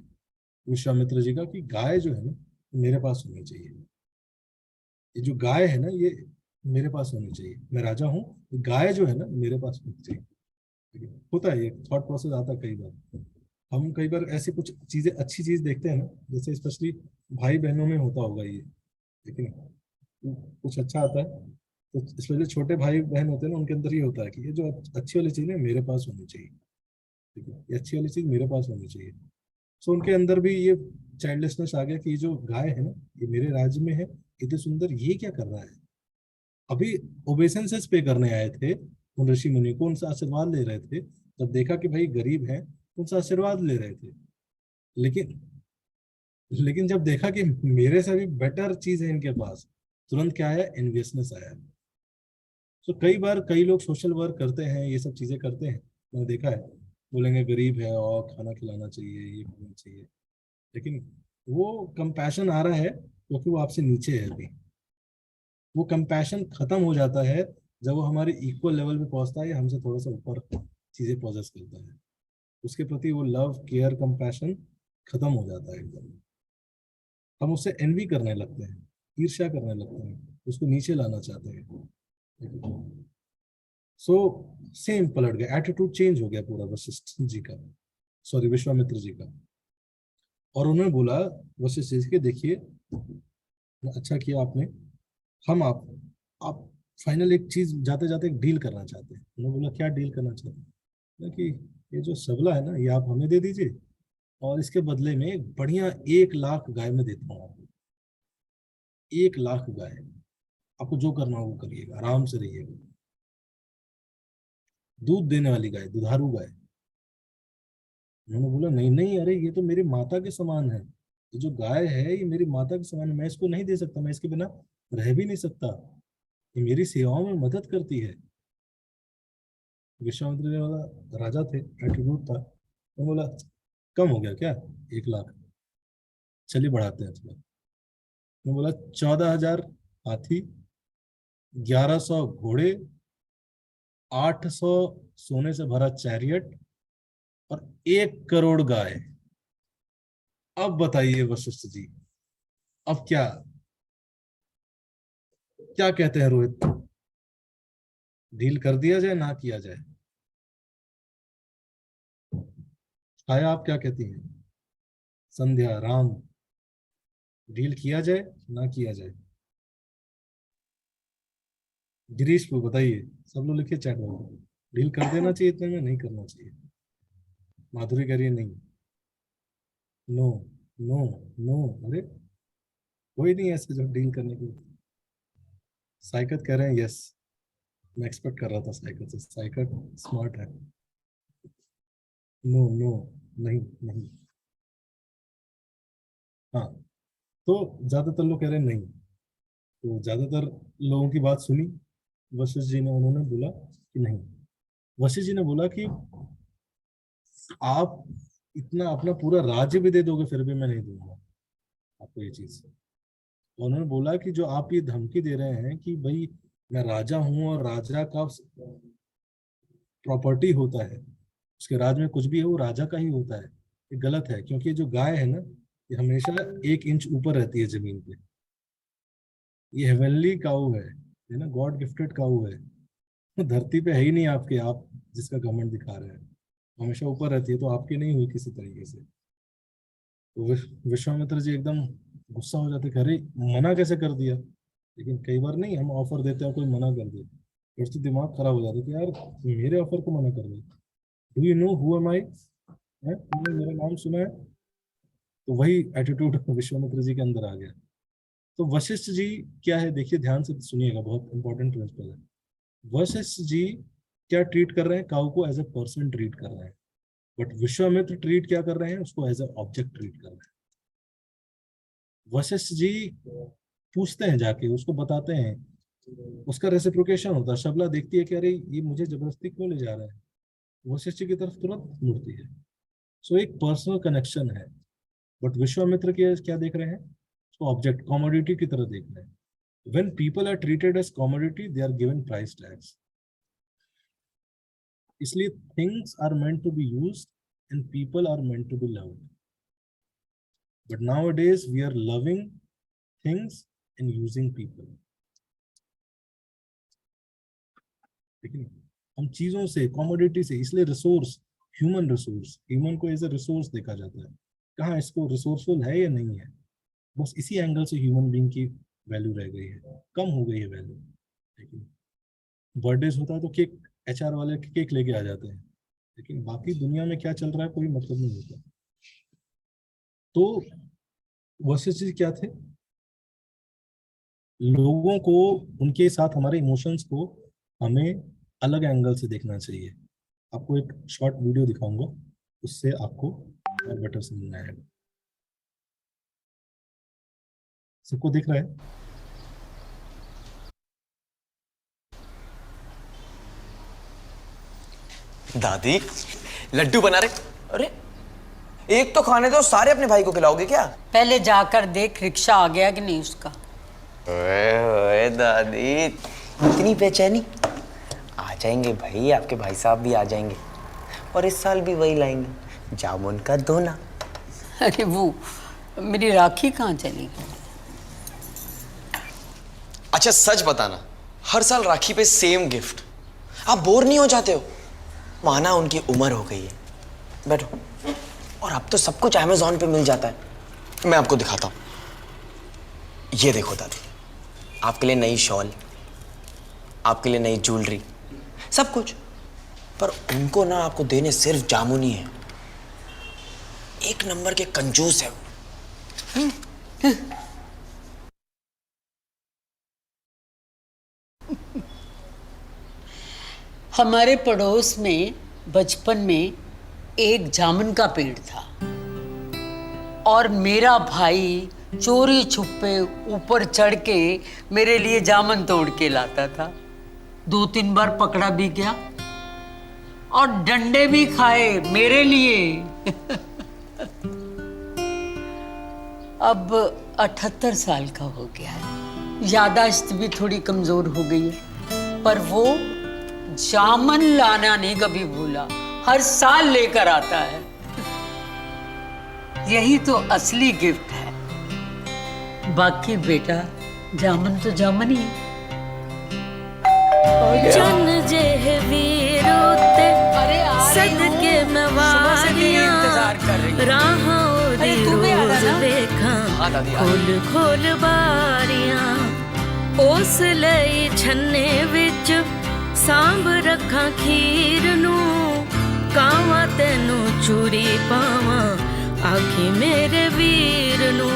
विश्वामित्र जी का, कि गाय जो है ना मेरे पास होनी चाहिए, ये जो गाय है ना ये मेरे पास होनी चाहिए, मैं राजा हूँ, गाय जो है ना मेरे पास होनी चाहिए। ठीक है? होता है, ये थॉट प्रोसेस आता है कई बार। हम कई बार ऐसी कुछ चीजें, अच्छी चीज देखते हैं ना, जैसे स्पेशली भाई बहनों में होता होगा ये, लेकिन कुछ अच्छा आता है तो स्पेशली छोटे भाई बहन होते हैं ना, उनके अंदर ये होता है कि ये जो अच्छी वाली चीज है मेरे पास होनी चाहिए। ठीक है, ये अच्छी वाली चीज मेरे पास होनी चाहिए। सो उनके अंदर भी ये चाइल्डलेसनेस आ गया कि ये जो गाय है ना ये मेरे राज्य में है, इतने सुंदर, ये क्या कर रहा है? अभी ओबेसेंसेस पे करने आए थे उन ऋषि मुनि को, उनसे आशीर्वाद ले रहे थे, जब देखा कि भाई गरीब है, उनसे आशीर्वाद ले रहे थे। लेकिन लेकिन जब देखा कि मेरे से भी बेटर चीज है इनके पास, तुरंत क्या आया, एनवियसनेस आया। तो कई बार कई लोग सोशल वर्क करते हैं, ये सब चीजें करते हैं, मैंने देखा है, बोलेंगे गरीब है और खाना खिलाना चाहिए, ये करना चाहिए, लेकिन वो कंपैशन आ रहा है क्योंकि वो आपसे नीचे है अभी। वो कंपैशन खत्म हो जाता है जब वो हमारे इक्वल लेवल पे पहुंचता है या हमसे थोड़ा सा ऊपर चीजें प्रोसेस करता है, उसके प्रति वो लव, केयर, कंपैशन खत्म हो जाता है एकदम। हम उससे एनवी करने लगते हैं, ईर्ष्या करने लगते हैं, उसको नीचे लाना चाहते हैं। सो सेम पलट गया, एटीट्यूड चेंज हो गया पूरा वशिष्ठ जी का, सॉरी विश्वामित्र जी का। और उन्होंने बोला वशिष्ठ जी के, देखिए अच्छा किया आपने, हम आप फाइनल एक चीज जाते जाते एक डील करना चाहते हैं। उन्होंने बोला क्या डील करना चाहते हैं? बोला कि ये जो सबला है ना ये आप हमें दे दीजिए, और इसके बदले में एक बढ़िया 1 लाख गाय में देता हूँ आपको, 1 लाख गाय, आपको जो करना हो वो करिएगा, आराम से रहिएगा। दूध देने वाली गाय, दुधारू गाय। उन्होंने बोला नहीं नहीं, अरे ये तो मेरी माता के समान है, ये जो गाय है ये मेरी माता के समान है, मैं इसको नहीं दे सकता, मैं इसके बिना रह भी नहीं सकता, ये मेरी सेवाओं में मदद करती है। विश्वामित्र जी वाला राजा थे, एटीट्यूड था, तो बोला कम हो गया क्या, 1 लाख, चलिए बढ़ाते हैं थोड़ा। मैं बोला 14,000 हाथी, 1100 घोड़े, 800 सोने से भरा चैरियट और 1 करोड़ गाय। अब बताइए वशिष्ठ जी, अब क्या क्या कहते हैं रोहित? डील कर दिया जाए ना किया जाए? छाया आप क्या कहती हैं? संध्या, राम, डील किया जाए ना किया जाए? गिरीश को बताइए, सब लोग लिखिए चैट में, डील कर देना चाहिए इतने में, नहीं करना चाहिए? माधुरी कह रही है नहीं। No, no, no. अरे कोई नहीं ऐसे जो डील करने की। साइकत कह रहे हैं यस। मैं एक्सपेक्ट कर रहा था साइकत से, साइकत स्मार्ट है। नो, नो, नहीं, नहीं। हाँ, तो ज्यादातर लोग कह रहे हैं नहीं। तो ज्यादातर लोगों की बात सुनी वशिष्ठ जी ने, उन्होंने बोला कि नहीं। वशिष्ठ जी ने बोला कि आप इतना अपना पूरा राज्य भी दे दोगे फिर भी मैं नहीं दूंगा आपको ये चीज। और उन्होंने बोला कि जो आप ये धमकी दे रहे हैं कि भाई मैं राजा हूं और राजा का प्रॉपर्टी होता है, उसके राज में कुछ भी है वो राजा का ही होता है, ये गलत है। क्योंकि ये जो गाय है ना, ये हमेशा 1 इंच ऊपर रहती है जमीन पे। ये हेवनली काऊ है ना, गॉड गिफ्टेड काऊ है। वो धरती पे है ही नहीं आपके, आप जिसका घमंड दिखा रहे हैं। हमेशा ऊपर रहती है, तो आपकी नहीं हुई किसी तरीके से। तो विश्वामित्र जी एकदम गुस्सा हो जाते, अरे मना कैसे कर दिया। लेकिन कई बार नहीं, हम ऑफर देते हैं कोई मना कर दे, फिर तो दिमाग खराब हो जाता है कि यार मेरे ऑफर को मना कर दे। Do you know who am I? तुमने मेरा नाम सुना है? तो वही एटीट्यूड विश्वामित्र जी के अंदर आ गया। तो वशिष्ठ जी क्या है, देखिए ध्यान से सुनिएगा, बहुत इंपॉर्टेंट प्रिंसिपल है। वशिष्ठ जी क्या ट्रीट कर रहे हैं, काऊ को एज ए पर्सन ट्रीट कर रहे हैं। बट विश्वामित्र ट्रीट क्या कर रहे हैं, उसको एज ए ऑब्जेक्ट ट्रीट कर रहे हैं। वशिष्ठ जी पूछते हैं जाके, उसको बताते हैं, उसका रेसिप्रोकेशन होता है। शबला देखती है कि अरे ये मुझे जबरदस्ती क्यों ले जा रहा है, वशिष्ठ जी की तरफ तुरंत मुड़ती है। सो एक पर्सनल कनेक्शन है। बट विश्वामित्र के क्या देख रहे हैं, उसको ऑब्जेक्ट, कॉमोडिटी की तरह देख रहे हैं। When people are treated as commodity, they are given price tags. इसलिए things are meant to be used and people are meant to be loved. But nowadays we are loving things and using people. ठीक है, हम चीजों से, commodity से, इसलिए resource, human को as a resource देखा जाता है। कहाँ इसको रिसोर्सफुल है या नहीं है, बस इसी एंगल से ह्यूमन बीइंग की वैल्यू रह गई है, कम हो गई है वैल्यू। ठीक है, बर्थडेज होता है तो केक, एचआर वाले केक लेके आ जाते हैं, लेकिन बाकी दुनिया में क्या चल रहा है कोई मतलब नहीं होता। तो वशिष्ठ जी क्या थे, लोगों को, उनके साथ हमारे इमोशंस को हमें अलग एंगल से देखना चाहिए। आपको एक शॉर्ट वीडियो दिखाऊंगा, उससे आपको और बेटर समझ में आएगा। सबको दिख रहा है? दादी लड्डू बना रहे। अरे एक तो खाने दो, सारे अपने भाई को खिलाओगे क्या? पहले जाकर देख रिक्शा आ गया कि नहीं उसका। ओए ओए दादी, इतनी बेचैनी। आ जाएंगे भाई, आपके भाई साहब भी आ जाएंगे, और इस साल भी वही लाएंगे, जामुन का दोना। अरे वो मेरी राखी कहाँ चली? अच्छा सच बताना, हर साल राखी पे सेम गिफ्ट, आप बोर नहीं हो जाते हो? माना उनकी उम्र हो गई है, बैठो। और अब तो सब कुछ अमेज़न पे मिल जाता है। मैं आपको दिखाता हूं, ये देखो दादी, आपके लिए नई शॉल, आपके लिए नई ज्वेलरी, सब कुछ। पर उनको ना आपको देने सिर्फ जामुन ही है। एक नंबर के कंजूस है वो। हमारे पड़ोस में बचपन में एक जामुन का पेड़ था और मेरा भाई चोरी छुपे ऊपर चढ़ के मेरे लिए जामुन तोड़ के लाता था। 2-3 बार पकड़ा भी गया और डंडे भी खाए मेरे लिए। 78 साल का हो गया है, यादाश्त भी थोड़ी कमजोर हो गई है, पर वो जामन लाना नहीं कभी भूला, हर साल लेकर आता है। यही तो असली गिफ्ट है। बाकी बेटा जामन तो जामन ही है। जन जेह वीर उते सदके नवारियां राहां दी रोज देखा खोल खोल बारियां उस लई छन्ने विच सांभ रखा खीर नू कावा तेनू चूरी पावा आखी मेरे वीर नू।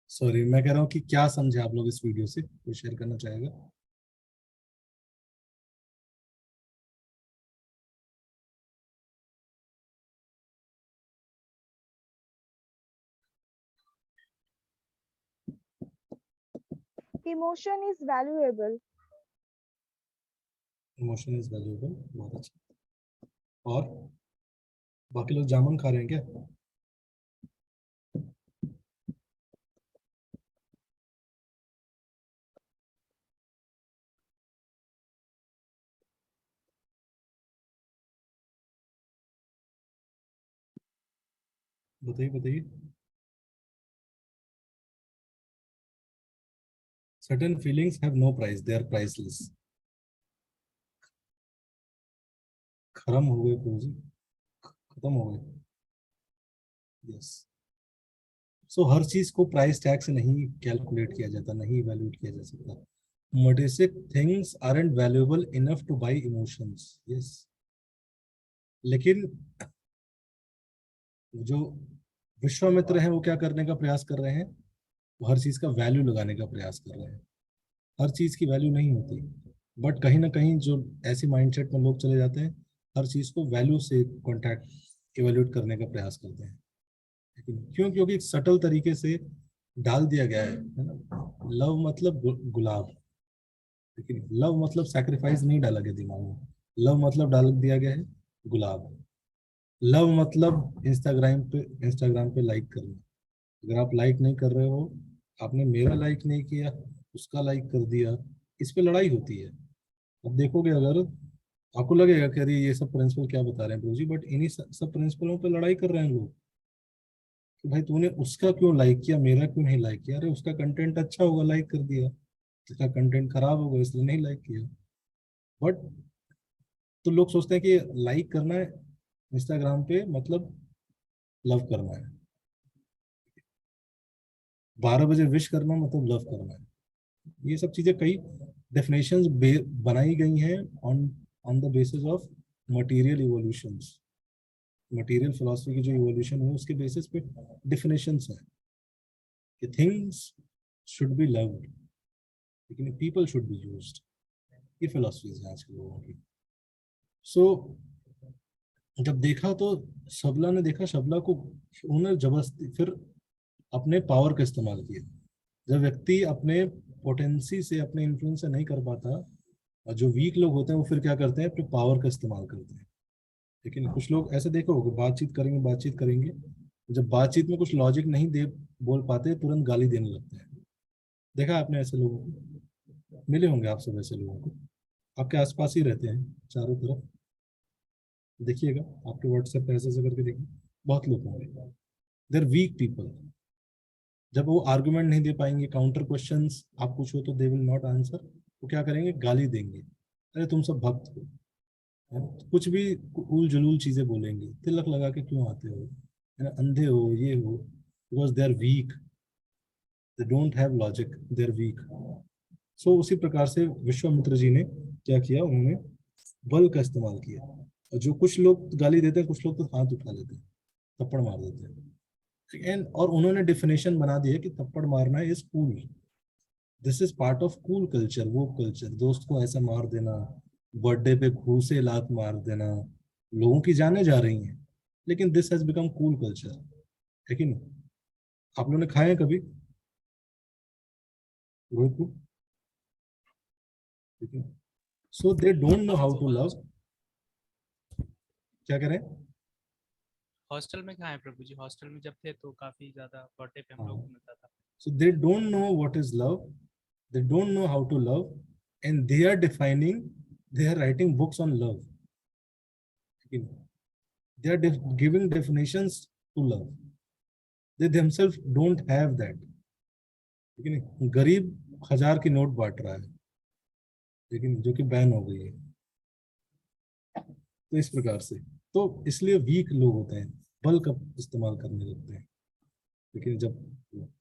सॉरी, मैं कह रहा हूँ कि क्या समझे आप लोग इस वीडियो से, कोई शेयर करना चाहेगा? Emotion is valuable. Emotion is valuable, बहुत अच्छा। और बाकी लोग जामुन खा रहे हैं क्या? बताइए बताइए। Certain feelings have no price, they are priceless. खत्म हो गए प्रभु जी, खत्म हो गए। यस। सो हर चीज को प्राइस टैग से नहीं कैलकुलेट किया जाता, नहीं इवैल्यूएट किया जा सकता। Materialistic things aren't valuable enough to buy emotions. Yes. लेकिन जो विश्वामित्र हैं वो क्या करने का प्रयास कर रहे हैं? वो हर चीज का वैल्यू लगाने का प्रयास कर रहे हैं। हर चीज की वैल्यू नहीं होती, बट कहीं ना कहीं जो ऐसे माइंडसेट में लोग चले जाते हैं, हर चीज को वैल्यू से कॉन्टैक्ट इवेल्यूट करने का प्रयास करते हैं। लेकिन क्यों? क्योंकि एक सटल तरीके से डाल दिया गया है ना। लव मतलब गुलाब, लेकिन लव मतलब सैक्रिफाइस नहीं डाला गया दिमाग में। लव मतलब डाल दिया गया है गुलाब। लव मतलब इंस्टाग्राम पे लाइक करना। अगर आप लाइक नहीं कर रहे हो, आपने मेरा लाइक नहीं किया, उसका लाइक कर दिया, इस पे लड़ाई होती है। अब देखोगे, अगर आपको लगेगा कि अरे ये सब प्रिंसिपल क्या बता रहे हैं गुरु जी, बट इन्हीं सब प्रिंसिपलों पे लड़ाई कर रहे हैं लोग कि भाई तूने उसका क्यों लाइक किया, मेरा क्यों नहीं लाइक किया? अरे उसका कंटेंट अच्छा होगा, लाइक कर दिया, उसका कंटेंट खराब होगा इसलिए नहीं लाइक किया। बट तो लोग सोचते हैं कि लाइक करना है इंस्टाग्राम पे मतलब लव करना है, 12 बजे विश करना मतलब लव करना है। ये सब चीजें कई डेफिनेशंस बनाई गई हैं on on the basis of material evolutions. Material philosophy की जो इवोल्यूशन है उसके बेसिस पे डेफिनेशंस हैं कि थिंग्स शुड बी लव्ड, लेकिन पीपल शुड बी यूज्ड। ये फिलॉसफीज हैं आज के लोगों की। सो जब देखा तो सबला ने देखा, सबला को उन्होंने जबरदस्ती फिर अपने पावर का इस्तेमाल किया। जब व्यक्ति अपने पोटेंसी से, अपने इन्फ्लुएंस से नहीं कर पाता, और जो वीक लोग होते हैं वो फिर क्या करते हैं? अपने पावर का इस्तेमाल करते हैं। लेकिन कुछ लोग ऐसे देखो कि बातचीत करेंगे, जब बातचीत में कुछ लॉजिक नहीं दे बोल पाते, तुरंत गाली देने लगते हैं। देखा आपने ऐसे लोगों को? मिले होंगे आप सब ऐसे लोगों को, आपके आसपास ही रहते हैं चारों तरफ। देखिएगा, आपके व्हाट्सएप पे ऐसे करके देखिए, बहुत लोग होंगे। There week people. जब वो आर्गुमेंट नहीं दे पाएंगे, काउंटर क्वेश्चंस आप पूछो तो दे विल नॉट आंसर, वो क्या करेंगे? गाली देंगे। अरे तुम सब भक्त हो, है ना? कुछ भी उल जुलूल चीजें बोलेंगे, तिलक लगा के क्यों आते हो, है ना? अंधे हो, ये हो, because they are weak. They don't have logic, they are weak. So उसी प्रकार से विश्वामित्र जी ने क्या किया, उन्होंने बल का इस्तेमाल किया। और जो कुछ लोग गाली देते हैं, कुछ लोग तो हाथ उठा लेते हैं, थप्पड़ मार देते हैं। एंड और उन्होंने डेफिनेशन बना दिया कि थप्पड़ मारना is cool, this is part of cool culture. वो कल्चर, दोस्त को ऐसा मार देना, बर्थडे पे घूसे लात मार देना, लोगों की जानें जा रही हैं, लेकिन this has become cool culture, है कि नहीं? आप लोगों ने खाए हैं कभी रोहित को? ठीक है। So they don't know how to love. क्या करें? हॉस्टल में खाए प्रभु जी, हॉस्टल में जब थे तो काफी ज्यादा बर्थडे पे हम लोग को मिलता था। So they don't know what is love, they don't know how to love, and they are defining, they are writing books on love. They are giving definitions to love. They themselves don't have that. लेकिन गरीब 1000 की note बांट रहा है, लेकिन जो कि ban हो गई है। तो इस प्रकार से, तो इसलिए वीक लोग होते हैं, बल का इस्तेमाल करने लगते हैं, लेकिन जब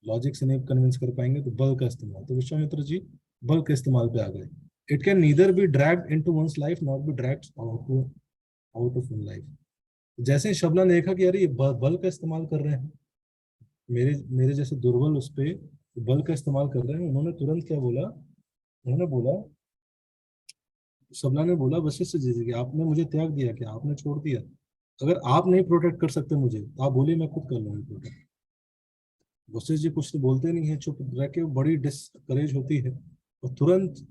लॉजिक से नहीं कन्विंस कर पाएंगे तो बल का इस्तेमाल। तो विश्वामित्र जी बल के इस्तेमाल पे आ गए। It can neither be dragged into one's life not be dragged out of one life. जैसे ही शबला ने देखा कि यार ये बल का इस्तेमाल कर रहे हैं, मेरे जैसे दुर्बल उस पे बल का इस्तेमाल कर रहे हैं, उन्होंने तुरंत क्या बोला, उन्होंने बोला, शबला ने बोला वशिष्ठ जी कि आपने मुझे त्याग दिया, क्या आपने छोड़ दिया? अगर आप नहीं प्रोटेक्ट कर सकते मुझे तो आप बोलिए, मैं खुद कर लूंगी प्रोटेक्ट। वशिष्ठ जी कुछ तो बोलते नहीं है, चुप रह के बड़ी डिस्करेज होती है और तुरंत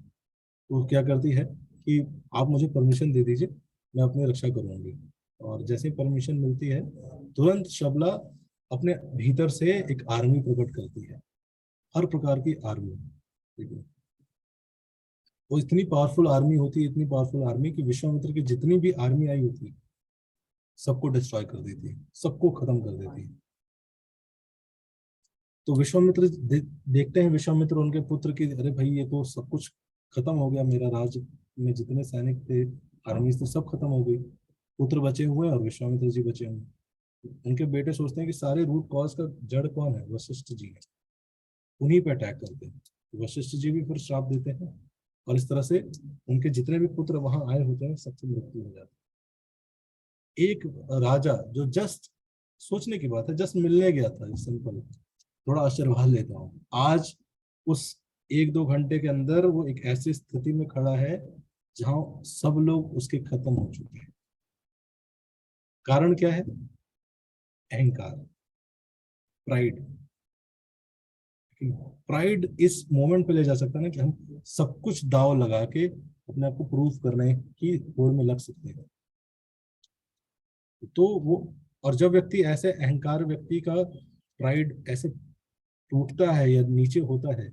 वो क्या करती है कि आप मुझे परमिशन दे दीजिए, मैं अपनी रक्षा करूंगी। और जैसे ही परमिशन मिलती है, तुरंत शबला अपने भीतर से एक आर्मी प्रकट करती है, हर प्रकार की आर्मी। ठीक है, वो इतनी पावरफुल आर्मी होती है, इतनी पावरफुल आर्मी कि विश्वामित्र की जितनी भी आर्मी आई होती सबको डिस्ट्रॉय कर देती है, सबको खत्म कर देती है। तो विश्वामित्र देखते हैं, विश्वामित्र उनके पुत्र की, अरे भाई ये तो सब कुछ खत्म हो गया, मेरा राज्य में जितने सैनिक थे, आर्मी थे, सब खत्म हो गई, पुत्र बचे हुए और विश्वामित्र जी बचे हुए। उनके बेटे सोचते हैं कि सारे रूट कॉज का जड़ कौन है? वशिष्ठ जी है, उन्हीं पे अटैक करते हैं। वशिष्ठ जी भी फिर श्राप देते हैं और इस तरह से उनके जितने भी पुत्र वहां आए होते हैं सबसे मृत्यु हो जाती है। एक राजा जो जस्ट, सोचने की बात है, जस्ट मिलने गया था, सिंपल, थोड़ा आशीर्वाद लेता हूँ, आज उस 1-2 घंटे के अंदर वो एक ऐसी स्थिति में खड़ा है जहां सब लोग उसके खत्म हो चुके हैं। कारण क्या है? अहंकार, प्राइड। प्राइड इस मोमेंट पे ले जा सकता है ना कि हम सब कुछ दाव लगा के अपने आप को प्रूव करने की होड़ में लग सकते हैं। तो वो, और जब व्यक्ति ऐसे अहंकार, व्यक्ति का प्राइड ऐसे टूटता है या नीचे होता है,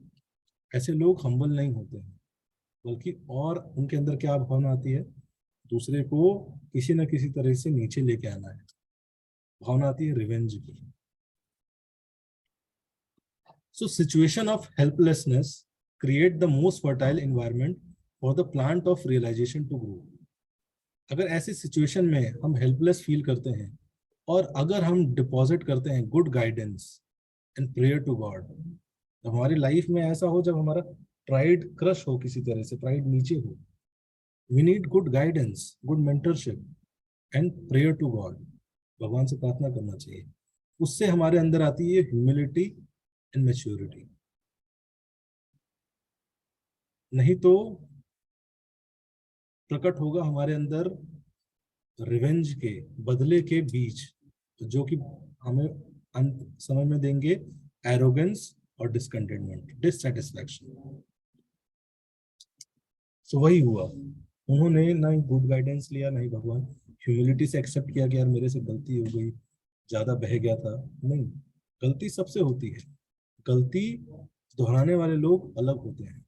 ऐसे लोग हम्बल नहीं होते हैं, बल्कि और उनके अंदर क्या भावना आती है? दूसरे को किसी न किसी तरह से नीचे लेके आना है, भावना आती है रिवेंज की। So situation of helplessness create the most fertile environment for the plant of realization to grow. अगर ऐसी सिचुएशन में हम हेल्पलेस फील करते हैं और अगर हम डिपॉजिट करते हैं good guidance and prayer to god, तो हमारी लाइफ में ऐसा हो जब हमारा प्राइड क्रश हो, किसी तरह से प्राइड नीचे हो, we need good guidance, good mentorship and prayer to god. भगवान से प्रार्थना करना चाहिए, उससे हमारे अंदर आती है ह्यूमिलिटी एंड मैच्योरिटी। नहीं तो प्रकट होगा हमारे अंदर रिवेंज के, बदले के बीज, जो कि हमें अंत समय में देंगे एरोगेंस और डिसकंटेंटमेंट, डिससैटिस्फैक्शन। सो वही हुआ, उन्होंने ना ही गुड गाइडेंस लिया, ना ही भगवान ह्यूमिलिटी से एक्सेप्ट किया कि यार मेरे से गलती हो गई, ज्यादा बह गया था। नहीं, गलती सबसे होती है, गलती दोहराने वाले लोग अलग होते हैं।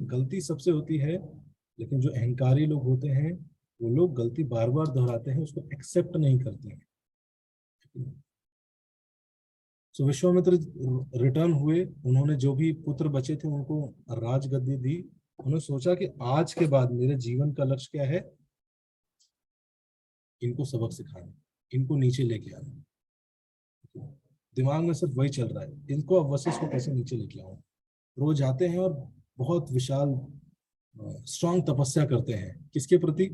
गलती सबसे होती है, लेकिन जो अहंकारी लोग होते हैं वो लोग गलती बार बार दोहराते हैं, उसको एक्सेप्ट नहीं करते हैं। सो विश्वामित्र रिटर्न हुए, उन्होंने जो भी पुत्र बचे थे उनको राजगद्दी दी। उन्होंने सोचा कि आज के बाद मेरे जीवन का लक्ष्य क्या है? इनको सबक सिखाना, इनको नीचे लेके आना। दिमाग में सिर्फ वही चल रहा है, इनको अब वशिष्ठ को कैसे नीचे लेके आऊं। रोज आते हैं और बहुत विशाल स्ट्रांग तपस्या करते हैं, किसके प्रति?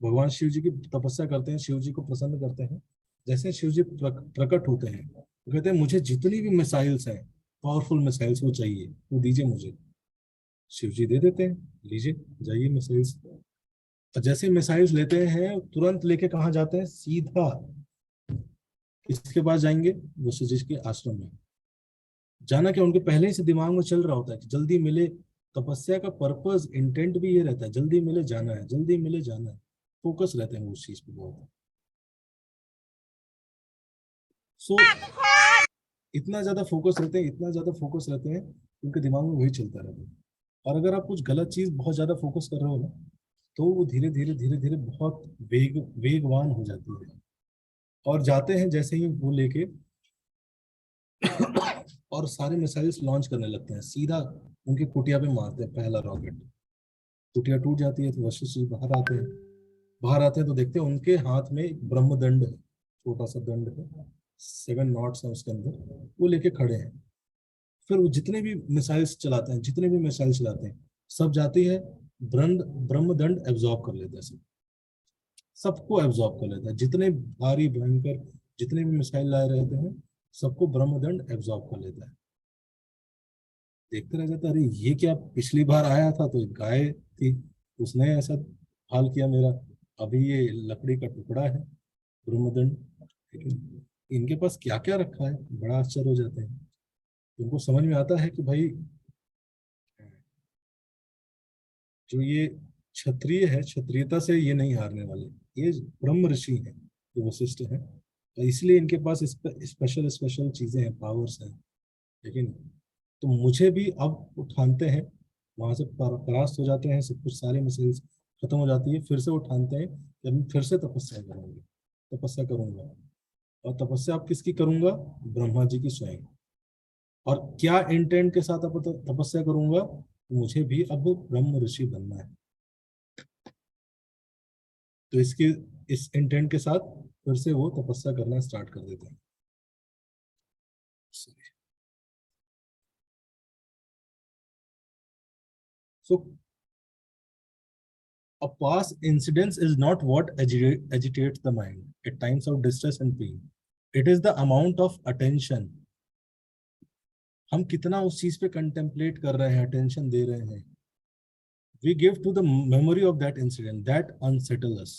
भगवान शिव जी की तपस्या करते हैं, शिव जी को प्रसन्न करते हैं। जैसे शिव जी प्रकट होते हैं, वो कहते हैं मुझे जितनी भी मिसाइल्स हैं, पावरफुल मिसाइल्स वो चाहिए, वो दीजिए मुझे। शिव जी दे देते हैं, लीजिए जाइए मिसाइल्स। और जैसे मिसाइल्स लेते हैं तुरंत लेके कहाँ जाते हैं? सीधा किसके पास जाएंगे? वशिष्ठ जी के आश्रम में। जाना क्या, उनके पहले ही से दिमाग में चल रहा होता है कि जल्दी मिले। तपस्या का पर्पस, इंटेंट भी ये रहता है, जल्दी मिले जाना है, जल्दी मिले जाना है। फोकस रहते हैं उस चीज पे बहुत। सो इतना ज्यादा फोकस रहते हैं, इतना ज्यादा फोकस रहते हैं, उनके दिमाग में वही चलता रहता है। और अगर आप कुछ गलत चीज बहुत ज्यादा फोकस कर रहे हो ना, तो वो धीरे धीरे धीरे धीरे बहुत वेगवान हो जाती है। और जाते हैं जैसे ही वो लेके और सारे मिसाइल्स लॉन्च करने लगते हैं, सीधा उनकी कुटिया पे मारते हैं पहला रॉकेट। कुटिया टूट जाती है तो वशिष्ठ जी बाहर आते हैं। बाहर आते हैं तो देखते हैं उनके हाथ में एक ब्रह्मदंड है, छोटा सा दंड है, 7 नॉट्स है उसके अंदर, वो लेके खड़े हैं। फिर वो जितने भी मिसाइल्स चलाते हैं, जितने भी मिसाइल चलाते हैं, सब जाती है, ब्रह्मदंड एब्जॉर्ब कर लेता है, सबको एब्जॉर्ब कर लेता है। जितने भारी भयंकर जितने भी मिसाइल लाए रहते हैं, सबको ब्रह्मदंड एब्जॉर्ब कर लेता है। देखते रह जाता है, अरे ये क्या, पिछली बार आया था तो एक गाय थी, उसने ऐसा हाल किया मेरा, अभी ये लकड़ी का टुकड़ा है ब्रह्मदंड। लेकिन इनके पास क्या क्या रखा है, बड़ा आश्चर्य हो जाते हैं। उनको समझ में आता है कि भाई जो ये क्षत्रिय है, क्षत्रियता से ये नहीं हारने वाले, ये ब्रह्म ऋषि हैं, जो वशिष्ठ हैं, तो इसलिए इनके पास स्पेशल स्पेशल चीजें हैं, पावर्स हैं। लेकिन तो मुझे भी अब उठाते हैं, वहां से परास्त हो जाते हैं, सब कुछ सारे मिसाइल्स खत्म हो जाती है, फिर से उठाते हैं कि अब फिर से तपस्या करूंगी, तपस्या करूंगा। और तपस्या आप किसकी करूंगा? ब्रह्मा जी की स्वयं। और क्या इंटेंट के साथ अब तपस्या करूंगा? मुझे भी अब ब्रह्म ऋषि बनना है। तो इसके इस इंटेंट के साथ फिर से वो तपस्या करना स्टार्ट कर देते हैं। So, a past incident is not what agitates the mind at times of distress and pain. It is the amount of attention. हम कितना उस चीज पे कंटेम्पलेट कर रहे हैं, अटेंशन दे रहे हैं। We give to the memory of that incident that unsettle us.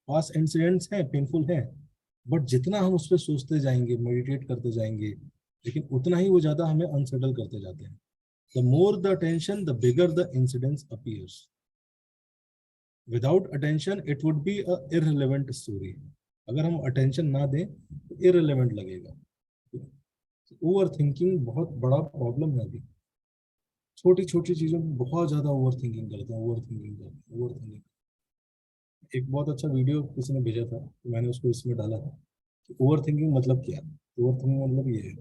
Past incidents हैं, पेनफुल हैं, बट जितना हम उस पर सोचते जाएंगे, मेडिटेट करते जाएंगे, लेकिन उतना ही वो ज्यादा हमें अनसेटल करते जाते हैं। The more the attention, the bigger the incidents appears. Without attention, it would be a irrelevant story. अगर हम attention ना दें तो irrelevant लगेगा। ओवर थिंकिंग बहुत बड़ा प्रॉब्लम है अभी। छोटी छोटी चीजों में बहुत ज्यादा ओवर थिंकिंग करते हैं, ओवर थिंकिंग। एक बहुत अच्छा वीडियो किसी ने भेजा था, तो मैंने उसको इसमें डाला था कि ओवर थिंकिंग मतलब क्या। ओवर थिंकिंग मतलब ये है,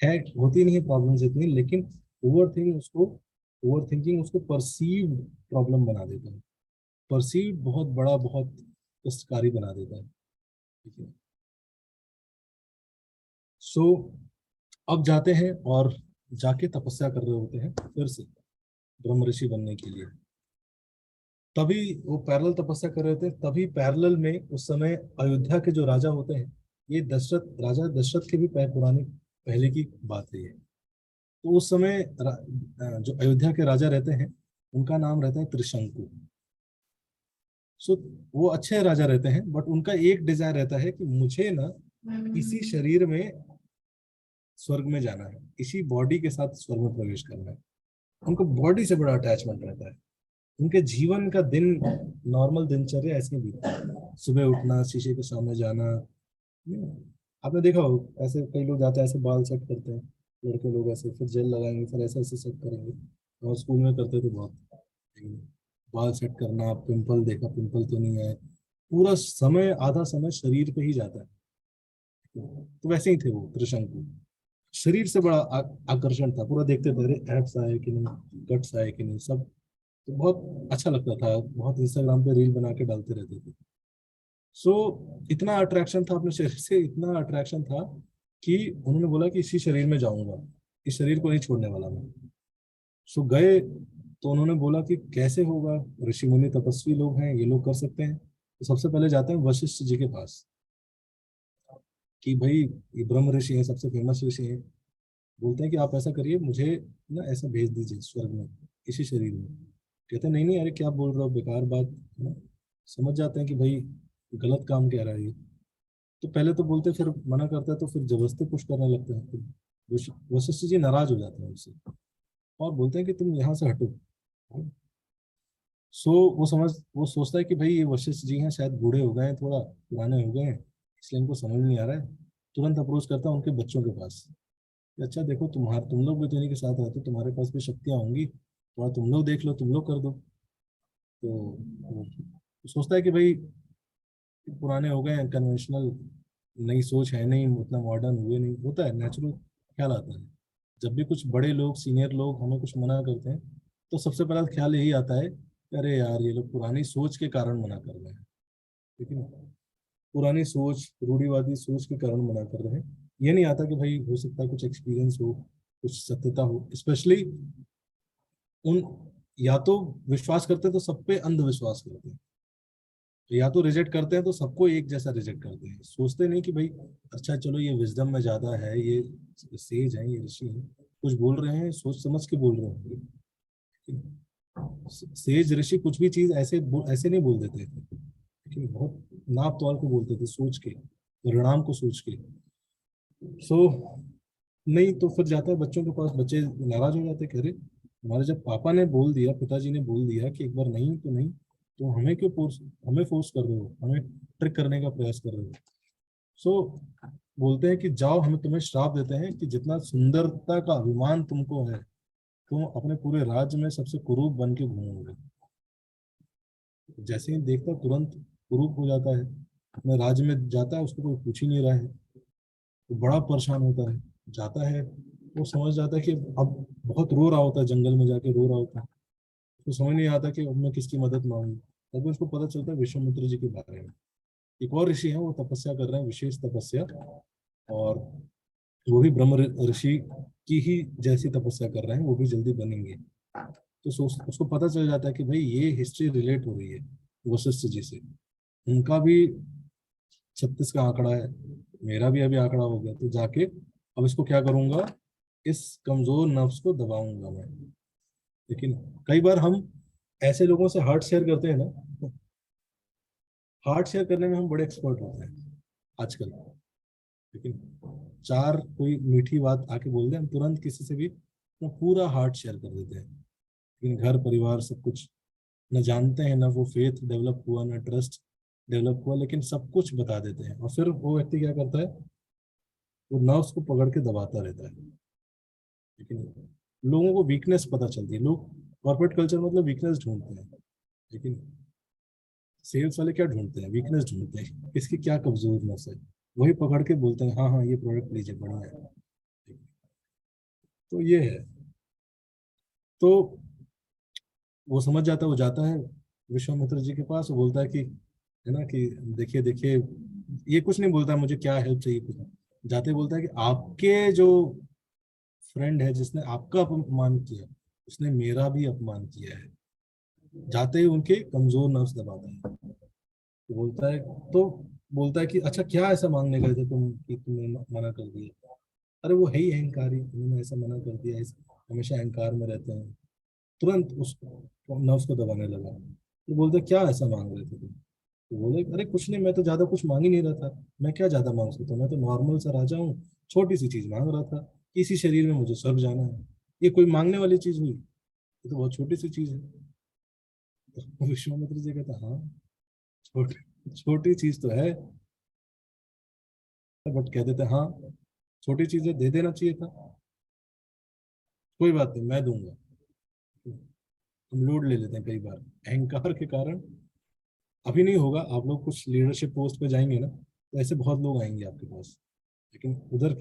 है होती नहीं है प्रॉब्लम्स इतनी, लेकिन ओवर थिंकिंग उसको परसीव्ड प्रॉब्लम बना देता है, परसीव्ड बहुत बड़ा, बहुत कष्टकारी बना देता है। ठीक है। सो अब जाते हैं और जाके तपस्या कर रहे होते हैं फिर से ब्रह्म ऋषि बनने के लिए। तभी वो पैरेलल तपस्या कर रहे थे, तभी पैरेलल में उस समय अयोध्या के जो राजा होते हैं, ये राजा दशरथ के भी पहले की बात है ये। तो उस समय जो अयोध्या के राजा रहते हैं, उनका नाम रहता है त्रिशंकु। सो वो अच्छे राजा रहते हैं, बट उनका एक डिजायर रहता है कि मुझे ना इसी शरीर में स्वर्ग में जाना है, इसी बॉडी के साथ स्वर्ग में प्रवेश करना है। उनको बॉडी से बड़ा अटैचमेंट रहता है। उनके जीवन का दिन, नॉर्मल दिनचर्या ऐसे ही बीतता है। सुबह उठना, शीशे के सामने जाना, आपने देखा हो ऐसे कई लोग जाते हैं, ऐसे बाल सेट करते हैं लड़के लोग, ऐसे फिर जेल लगाएंगे, फिर ऐसे ऐसे सेट करेंगे। और स्कूल में करते थे बहुत, बाल सेट करना, पिंपल देखा, पिंपल तो नहीं है, पूरा समय, आधा समय शरीर पे ही जाता है। तो वैसे ही थे वो त्रिशंकु, शरीर से बड़ा आकर्षण था, पूरा देखते थे, अरे एब्स आए कि नहीं, गट्स आए कि नहीं, सब। तो बहुत अच्छा लगता था, बहुत इंस्टाग्राम पे रील बना के डालते रहते थे। सो इतना अट्रैक्शन था अपने शरीर से, इतना अट्रैक्शन था कि उन्होंने बोला कि इसी शरीर में जाऊंगा, इस शरीर को नहीं छोड़ने वाला मैं। सो गए, तो उन्होंने बोला कि कैसे होगा, ऋषि मुनि तपस्वी लोग हैं, ये लोग कर सकते हैं। तो सबसे पहले जाते हैं वशिष्ठ जी के पास कि भाई ये ब्रह्म ऋषि हैं, सबसे फेमस ऋषि हैं। बोलते हैं कि आप ऐसा करिए, मुझे ना ऐसा भेज दीजिए स्वर्ग में, इसी शरीर में। कहते हैं नहीं नहीं, अरे क्या बोल रहे हो, बेकार बात है ना। समझ जाते हैं कि भाई गलत काम कह रहा है ये। तो पहले तो बोलते, फिर मना करता है, तो फिर जबरदस्ती पुश करने लगते हैं। फिर वशिष्ठ जी नाराज हो जाते हैं उससे और बोलते हैं कि तुम यहाँ से हटो। सो वो सोचता है कि भाई ये वशिष्ठ जी हैं, शायद बूढ़े हो गए हैं, थोड़ा पुराने हो गए हैं, इसलिए इनको समझ नहीं आ रहा है। तुरंत अप्रोच करता है उनके बच्चों के पास कि अच्छा देखो, तुम लोग भी तो इन्हीं के साथ रहते हो, तुम्हारे पास भी शक्तियां होंगी, थोड़ा तुम लोग देख लो, तुम लोग कर दो। तो वो सोचता है कि भाई पुराने हो गए हैं, कन्वेंशनल, नई सोच है नहीं, उतना मॉडर्न हुए नहीं, होता है, नेचुरल ख्याल आता है। जब भी कुछ बड़े लोग, सीनियर लोग हमें कुछ मना करते हैं, तो सबसे पहला ख्याल यही आता है कि अरे यार ये लोग पुरानी सोच के कारण मना कर रहे हैं, ठीक है ना। पुरानी सोच, रूढ़िवादी सोच के कारण मना कर रहे हैं। ये नहीं आता कि भाई हो सकता है कुछ एक्सपीरियंस हो, कुछ सत्यता हो। स्पेशली उन, या तो विश्वास करते हैं तो सब पे अंधविश्वास करते हैं, या तो रिजेक्ट करते हैं तो सबको एक जैसा रिजेक्ट करते हैं। सोचते नहीं कि भाई अच्छा चलो ये विजडम में ज्यादा है, ये सेज है, ये ऋषि है, कुछ बोल रहे हैं, सोच समझ के बोल रहे हैं। सेज ऋषि कुछ भी चीज ऐसे नहीं बोल देते थे, लेकिन बहुत नाप तौल को बोलते थे, सोच के, परिणाम को सोच के। सो नहीं, तो फिर जाता है बच्चों के पास, बच्चे नाराज हो जाते, कह रहे हमारे जब पापा ने बोल दिया, पिताजी ने बोल दिया कि एक बार नहीं तो नहीं, तो हमें क्यों फोर्स कर रहे हो, हमें ट्रिक करने का प्रयास कर रहे हो। सो बोलते हैं कि जाओ, हम तुम्हें श्राप देते हैं कि जितना सुंदरता का अभिमान तुमको है, तुम अपने पूरे राज्य में सबसे कुरूप बन के घूमोगे। जैसे ही देखता तुरंत कुरूप हो जाता है, अपने राज्य में जाता है, उसको कोई पूछ ही नहीं रहा है, तो बड़ा परेशान होता है। जाता है, वो समझ जाता है कि अब बहुत रो रहा होता है, जंगल में जाके रो रहा होता है, तो समझ नहीं आता कि अब मैं किसकी मदद मांगू। तभी उसको पता चलता है विश्वामित्र जी के बारे में। एक और ऋषि हैं, वो तपस्या कर रहे हैं, विशेष तपस्या, और वो भी ब्रह्म ऋषि की ही जैसी तपस्या कर रहे हैं, वो भी जल्दी बनेंगे। तो उसको पता चल जाता है कि भाई ये हिस्ट्री रिलेट हो रही है वशिष्ठ जी से, उनका भी 36 का आंकड़ा है, मेरा भी अभी आंकड़ा हो गया, तो जाके अब इसको क्या करूंगा, इस कमजोर नफ्स को दबाऊंगा मैं। लेकिन कई बार हम ऐसे लोगों से हार्ट शेयर करते हैं ना, हार्ट शेयर करने में हम बड़े एक्सपर्ट होते हैं आजकल, लेकिन चार कोई मीठी बात आके बोल दे, हम तुरंत किसी से भी अपना पूरा हार्ट शेयर कर देते हैं। लेकिन घर परिवार सब कुछ न जानते हैं, ना वो फेथ डेवलप हुआ, ना ट्रस्ट डेवलप हुआ, लेकिन सब कुछ बता देते हैं। और फिर वो व्यक्ति क्या करता है, वो नर्व्स को पकड़ के दबाता रहता है। लेकिन लोगों को वीकनेस पता चलती है, लोग कॉर्पोरेट कल्चर मतलब वीकनेस ढूंढते हैं, लेकिन सेल्स वाले क्या ढूंढते हैं, वीकनेस ढूंढते हैं, इसकी क्या कमजोरनेस है, वही पकड़ के बोलते हैं हाँ हाँ ये प्रोडक्ट लीजिए, बढ़िया है। तो ये है। तो वो समझ जाता है, वो जाता है विश्वामित्र जी के पास, वो बोलता है कि है ना, कि देखिए देखिए, ये कुछ नहीं बोलता मुझे क्या हेल्प चाहिए, कुछ नहीं। जाते ही बोलता है कि आपके जो फ्रेंड है, जिसने आपका अपमान किया, उसने मेरा भी अपमान किया है। जाते ही उनके कमजोर नर्व्स दबाता है। तो बोलता है कि अच्छा क्या ऐसा मांगने गए थे तुम कि तुमने मना कर दिया। अरे वो है ही अहंकारी, उन्होंने ऐसा मना कर दिया, हमेशा अहंकार में रहते हैं। तुरंत उस नर्व्स को दबाने लगा। तो बोलते क्या ऐसा मांग रहे थे तुम। तो बोले अरे कुछ नहीं, मैं तो ज्यादा कुछ मांग ही नहीं रहा था, मैं क्या ज्यादा मांग सकता हूँ, मैं तो नॉर्मल सा राजा हूँ, छोटी सी चीज मांग रहा था, इसी शरीर में मुझे स्वर्ग जाना है, ये कोई मांगने वाली चीज हुई, ये तो बहुत छोटी सी चीज है। तो विश्वामित्र जी कहता हाँ, छोटी छोटी चीज तो है, बट कह देते हाँ छोटी चीज है, दे देना चाहिए था, कोई बात नहीं मैं दूंगा। हम लोड ले लेते हैं कई बार अहंकार के कारण, अभी नहीं होगा, आप लोग कुछ लीडरशिप पोस्ट पे जाएंगे ना, तो ऐसे बहुत लोग आएंगे आपके पास, लेकिन उधर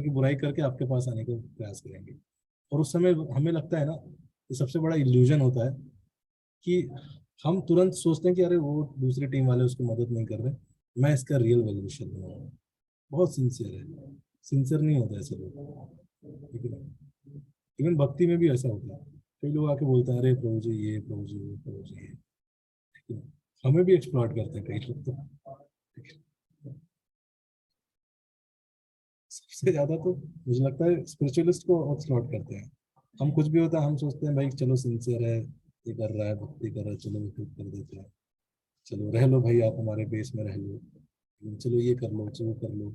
की बुराई करके आपके पास आने का प्रयास करेंगे। और उस समय हमें लगता है ना, ये सबसे बड़ा इल्यूजन होता है कि हम तुरंत सोचते हैं कि अरे वो दूसरी टीम वाले उसको मदद नहीं कर रहे, मैं इसका रियल वेल्यूशन बनाऊंगा। बहुत सिंसियर है, सिंसियर नहीं होता ऐसे लोग, ठीक है। इवन भक्ति में भी ऐसा होता है, कई लोग आके बोलते हैं अरे प्रभु जी ये, प्रभु जी वो, प्रभु जी ये, ठीक है। हमें भी एक्सप्लॉइट करते हैं कई लोग तो, ठीक है। सबसे ज्यादा तो मुझे लगता है स्पिरिचुअलिस्ट को एक्सप्लॉइट करते हैं। हम कुछ भी होता है हम सोचते हैं भाई चलो सिंसियर है, ये कर रहा है, भक्ति कर रहा है, चलो हेल्प कर देते हैं, चलो रह लो भाई आप हमारे बेस में रह लो, चलो ये कर लो, चलो कर लो,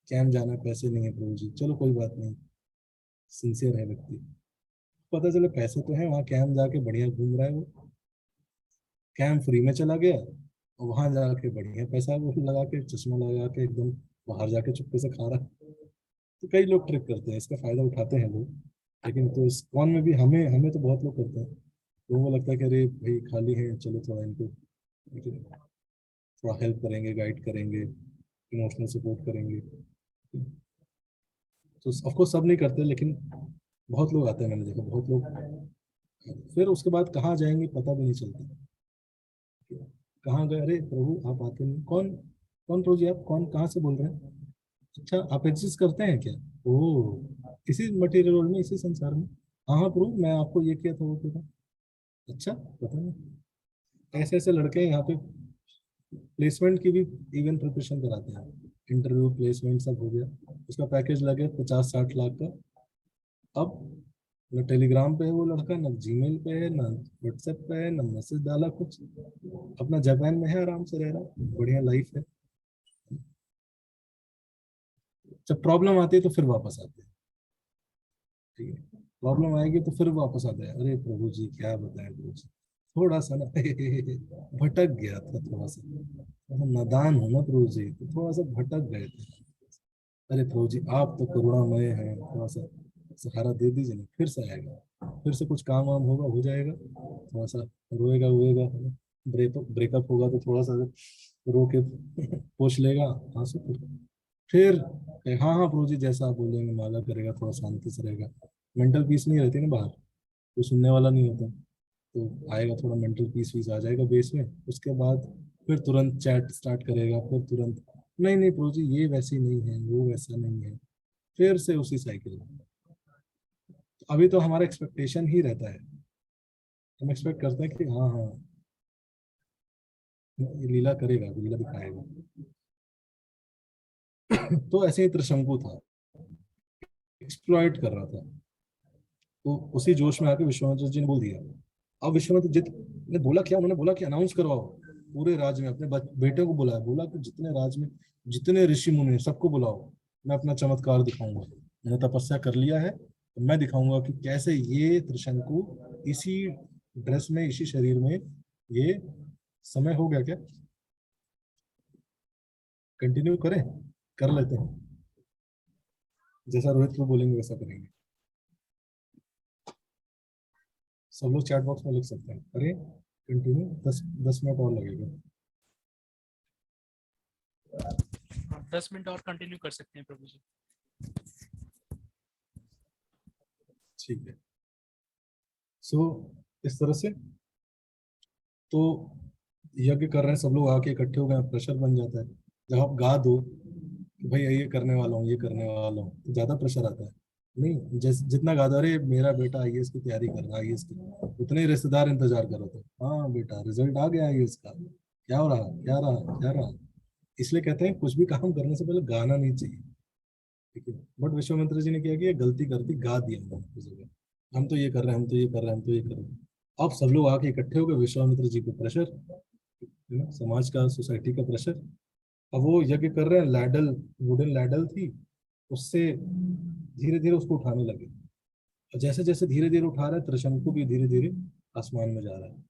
कैंप जाना पैसे नहीं है प्रभु जी, चलो कोई बात नहीं, सिंसियर है व्यक्ति। पता चले पैसे तो है, वहाँ कैंप जाके बढ़िया घूम रहा है वो, कैंप फ्री में चला गया और वहां जाके बढ़िया पैसा वो लगा के, चश्मा लगा के एकदम बाहर जाके चुपके से खा रहा है। तो कई लोग ट्रिक करते हैं, इसका फायदा उठाते हैं लोग। लेकिन तो इस कौन में भी हमें हमें तो बहुत लोग करते हैं, लोगों को लगता है कि अरे भाई खाली है, चलो थोड़ा इनको थोड़ा हेल्प करेंगे, गाइड करेंगे, इमोशनल सपोर्ट करेंगे। तो ऑफकोर्स सब नहीं करते, लेकिन बहुत लोग आते हैं, मैंने देखा बहुत लोग। फिर उसके बाद कहाँ जाएंगे पता भी नहीं चलता, कहाँ गए, अरे प्रभु आप आते नहीं, कौन कौन प्रभु जी आप कौन, कहाँ से बोल रहे हैं, अच्छा आप एग्जिस्ट करते हैं क्या, ओह इसी मटेरियल वर्ल्ड में, इसी संसार में, हाँ हाँ प्रभु मैं आपको ये किया था वो किया था, अच्छा पता नहीं। ऐसे ऐसे लड़के यहाँ पे प्लेसमेंट की भी इवन प्रिपरेशन कराते हैं, इंटरव्यू प्लेसमेंट सब हो गया, उसका पैकेज लगे 50-60 लाख का। अब न टेलीग्राम पे है वो लड़का, न जीमेल पे है, न व्हाट्सएप पे है, न मैसेज डाला कुछ, अपना जापान में है, आराम से रह रहा है, बढ़िया लाइफ है। जब प्रॉब्लम आती है तो फिर वापस आते हैं, ठीक है, प्रॉब्लम आएगी तो फिर वापस आते हैं, अरे प्रभु जी क्या बताएं प्रभु जी, थोड़ा सा ना भटक गया था, थोड़ा सा नादान हो ना प्रभु जी, तो थोड़ा सा भटक गए थे, अरे प्रभु जी आप तो करुणामय हैं, थोड़ा सा सहारा दे दीजिए ना, फिर से आएगा, फिर से कुछ काम वाम होगा, हो जाएगा, थोड़ा सा रोएगा हुएगा, ब्रेकअप होगा तो थोड़ा सा रो के पोछ लेगा आंसू, फिर हाँ हाँ प्रभु जी जैसा आप बोलेंगे माला करेगा, थोड़ा शांति से रहेगा। मेंटल पीस नहीं रहती ना बाहर, कोई सुनने वाला नहीं होता, तो आएगा थोड़ा मेंटल पीस वीस आ जाएगा बेस में, उसके बाद फिर तुरंत चैट स्टार्ट करेगा, फिर तुरंत नहीं नहीं प्रभु जी ये वैसी नहीं है, वो वैसा नहीं है, फिर से उसी साइकिल में। तो अभी तो हमारा एक्सपेक्टेशन ही रहता है, हम एक्सपेक्ट करते हैं कि हाँ हाँ ये लीला करेगा, लीला दिखाएगा। तो ऐसे ही त्रिशंकु था, एक्सप्लॉइट कर रहा था, तो उसी जोश में आके विश्वामित्र जी ने बोल दिया। अब विश्वामित्र जी ने बोला क्या, उन्होंने बोला कि अनाउंस करवाओ पूरे राज्य में, अपने बेटे को बुलाया, बोला कि जितने राज्य में जितने ऋषि मुनि सबको बुलाओ, मैं अपना चमत्कार दिखाऊंगा, मैंने तपस्या कर लिया है, तो मैं दिखाऊंगा कि कैसे ये त्रिशंकु इसी ड्रेस में, इसी शरीर में, ये समय हो गया क्या, कंटिन्यू करें, कर लेते हैं, जैसा रोहित को बोलेंगे वैसा करेंगे। सब लोग चैट बॉक्स में लिख सकते हैं, अरे कंटिन्यू, 10 मिनट और लगेगा। 10 मिनट और कंटिन्यू कर सकते हैं प्रभु जी। ठीक है, सो इस तरह से तो यज्ञ कर रहे हैं, सब लोग आके इकट्ठे हो गए, प्रेशर बन जाता है। जब आप गा दो कि भाई ये करने वाला हूँ, ये करने वाला हूँ, तो ज्यादा प्रेशर आता है। नहीं, जितना गा दो, अरे मेरा बेटा आईएएस की तैयारी कर रहा है, आईएएस की, उतने ही रिश्तेदार इंतजार करो, तो हाँ बेटा रिजल्ट आ गया आईएएस का, क्या हो रहा, क्या रहा, क्या रहा। इसलिए कहते हैं कुछ भी काम करने से पहले गाना नहीं चाहिए, ठीक है। बट विश्वामित्र जी ने क्या किया, गलती करती गा दिया उन्होंने जगह, हम तो ये कर रहे हैं, हम तो ये कर रहे हैं, हम तो ये कर रहे हैं। अब सब लोग आके इकट्ठे हो गए, विश्वामित्र जी को प्रेशर, समाज का, सोसाइटी का प्रेशर। अब वो यज्ञ कर रहे हैं, लैडल, वुडन लैडल थी, उससे धीरे धीरे उसको उठाने लगे, और जैसे जैसे धीरे धीरे उठा रहे हैं, त्रिशंकु भी धीरे धीरे आसमान में जा रहा है,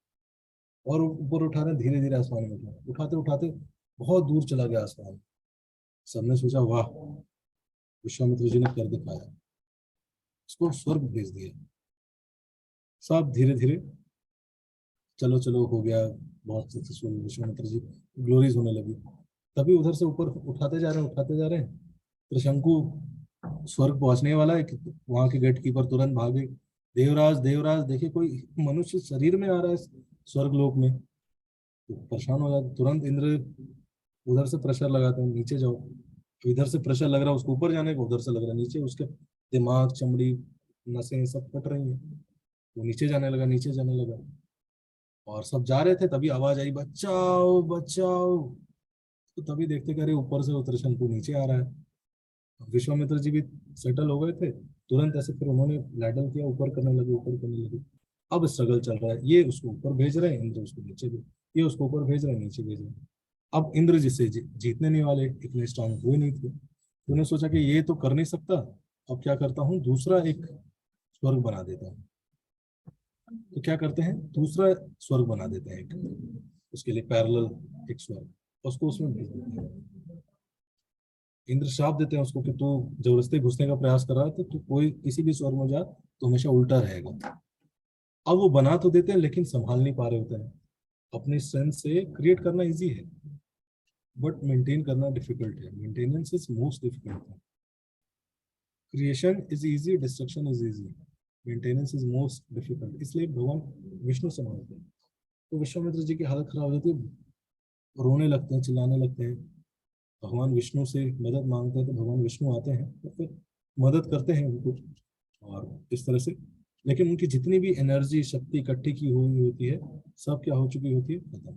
और ऊपर उठा रहे हैं, धीरे धीरे आसमान में उठा, उठाते उठाते बहुत दूर चला गया आसमान। सबने सोचा वाह विश्वामित्र जी ने कर दिखाया, उसको स्वर्ग भेज दिया। सब धीरे धीरे चलो चलो हो गया, बहुत सक्सेसफुल, विश्वामित्र जी ग्लोरीज होने लगी। तभी उधर से ऊपर उठाते जा रहे हैं, उठाते जा रहे हैं, त्रिशंकु स्वर्ग पहुंचने वाला है कि वहां के गेट कीपर तुरंत भागे, देवराज देवराज देखिए कोई मनुष्य शरीर में आ रहा है स्वर्ग लोक में। तो परेशान हो जाते, तुरंत इंद्र उधर से प्रेशर लगाते हैं, नीचे जाओ। तो इधर से प्रेशर लग रहा है उसको ऊपर जाने को, उधर से लग रहा है नीचे, उसके दिमाग चमड़ी नसें सब फट रही हैं। वो नीचे जाने लगा, नीचे जाने लगा, और सब जा रहे थे, तभी आवाज आई बचाओ बचाओ। तो तभी देखते कि अरे ऊपर से वो शंकु नीचे आ रहा है। विश्वामित्र जी भी सेटल हो गए थे, तुरंत ऐसे फिर उन्होंने लैडल किया, ऊपर करने लगे, ऊपर करने लगे। अब स्ट्रगल चल रहा है, ये उसको ऊपर भेज रहे हैं, इंद्र उसको नीचे भेज, ये उसको ऊपर भेज रहे हैं, नीचे भेज रहे हैं। अब इंद्र जिससे जीतने नहीं वाले, इतने स्ट्रांग हुए नहीं थे, तो उन्होंने सोचा कि ये तो कर नहीं सकता, अब क्या करता हूँ, दूसरा एक स्वर्ग बना देता हूँ। तो क्या करते हैं, दूसरा स्वर्ग बना देते हैं एक, उसके लिए पैरेलल एक स्वर्ग, उसको उसमें भेज देते हैं। इंद्र श्राप देते हैं उसको कि तू जबरदस्ती घुसने का प्रयास कर रहा है, तो तू कोई किसी भी स्वर्ग में जा तो हमेशा उल्टा रहेगा। अब वो बना तो देते हैं लेकिन संभाल नहीं पा रहे होते हैं। अपनी स्ट्रेंथ से क्रिएट करना इजी है, बट मेंटेन करना डिफिकल्ट है। Maintenance is most difficult. Creation is easy, destruction is easy, maintenance is most difficult. इसलिए भगवान विष्णु संभालते हैं। तो विश्वामित्र जी की हालत खराब हो जाती है, रोने लगते हैं, चिल्लाने लगते हैं, भगवान विष्णु से मदद मांगते हैं। तो भगवान विष्णु आते हैं तो फिर मदद करते हैं उनको, और इस तरह से। लेकिन उनकी जितनी भी एनर्जी शक्ति इकट्ठी की हुई होती है, सब क्या हो चुकी होती है, खत्म।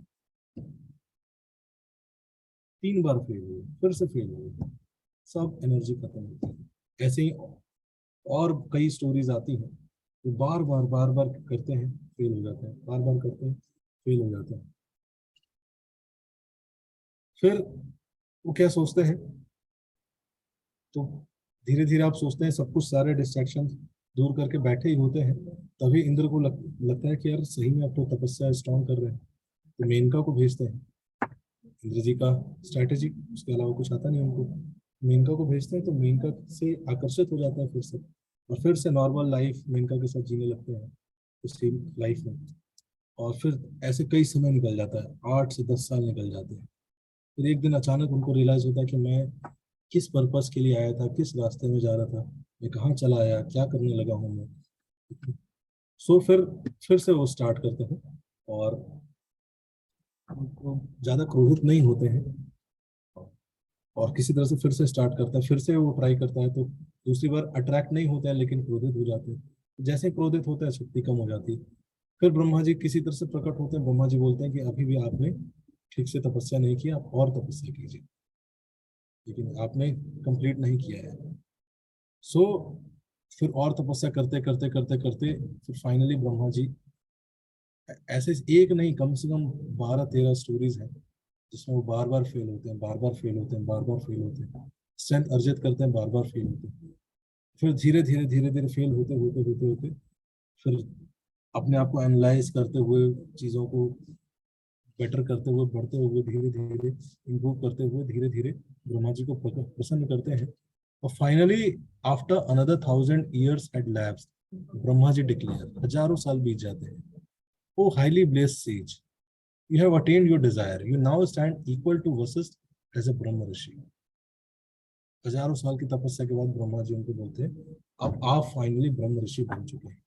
3 बार फेल हुए, फिर से फेल हुए, सब एनर्जी खत्म होती है। ऐसे ही और कई स्टोरीज आती हैं, तो बार बार करते हैं, फेल हो जाते हैं, बार बार करते हैं, फेल हो जाते हैं। फिर वो क्या सोचते हैं, तो धीरे धीरे आप सोचते हैं सब कुछ, सारे डिस्ट्रैक्शन दूर करके बैठे ही होते हैं। तभी इंद्र को लगता है कि यार सही में आप तो तपस्या स्ट्रॉन्ग कर रहे हैं। तो मेनका को भेजते हैं, इंद्र जी का स्ट्रैटेजी, उसके अलावा कुछ आता नहीं उनको। मेनका को भेजते हैं, तो मेनका से आकर्षित हो जाता है फिर से, और फिर से नॉर्मल लाइफ मेनका के साथ जीने लगते हैं उसकी लाइफ में। और फिर ऐसे कई समय निकल जाता है, 8 से 10 साल निकल जाते हैं। फिर एक दिन अचानक उनको रियलाइज होता है कि मैं किस पर्पस के लिए आया था, किस रास्ते में जा रहा था, मैं कहाँ चला आया, क्या करने लगा हूँ मैं। सो फिर से वो स्टार्ट करते हैं, और ज्यादा क्रोधित नहीं होते हैं, और किसी तरह से फिर से स्टार्ट करता है, फिर से वो ट्राई करता है। तो दूसरी बार अट्रैक्ट नहीं होता है, लेकिन क्रोधित हो जाते हैं। जैसे ही क्रोधित होता है, शक्ति कम हो जाती है। फिर ब्रह्मा जी किसी तरह से प्रकट होते हैं। ब्रह्मा जी बोलते हैं कि अभी भी आपने ठीक से तपस्या नहीं किया, आप और तपस्या कीजिए, लेकिन आपने कंप्लीट नहीं किया है। सो फिर और तपस्या करते करते करते करते फिर फाइनली ब्रह्मा जी, ऐसे एक नहीं, कम से कम 12-13 स्टोरीज हैं जिसमें वो बार बार फेल होते हैं, बार बार फेल होते हैं, बार बार फेल होते हैं, स्ट्रेंथ अर्जित करते हैं, बार बार फेल होते हैं। फिर धीरे धीरे फेल होते होते होते होते फिर अपने आप को एनालाइज करते हुए, चीज़ों को बेटर करते हुए, बढ़ते हुए, धीरे धीरे इम्प्रूव करते हुए, धीरे धीरे ब्रह्मा जी को प्रसन्न करते हैं। और finally after another 1000 years at लैब्स, ब्रह्मा जी डिक्लेयर, हजारों साल बीत जाते हैं, O highly blessed sage, you have attained your desire, you now stand equal to Vasist as a Brahma ऋषि। हजारों साल की तपस्या के बाद ब्रह्मा जी उनको बोलते हैं, अब आप फाइनली ब्रह्म ऋषि बन चुके हैं।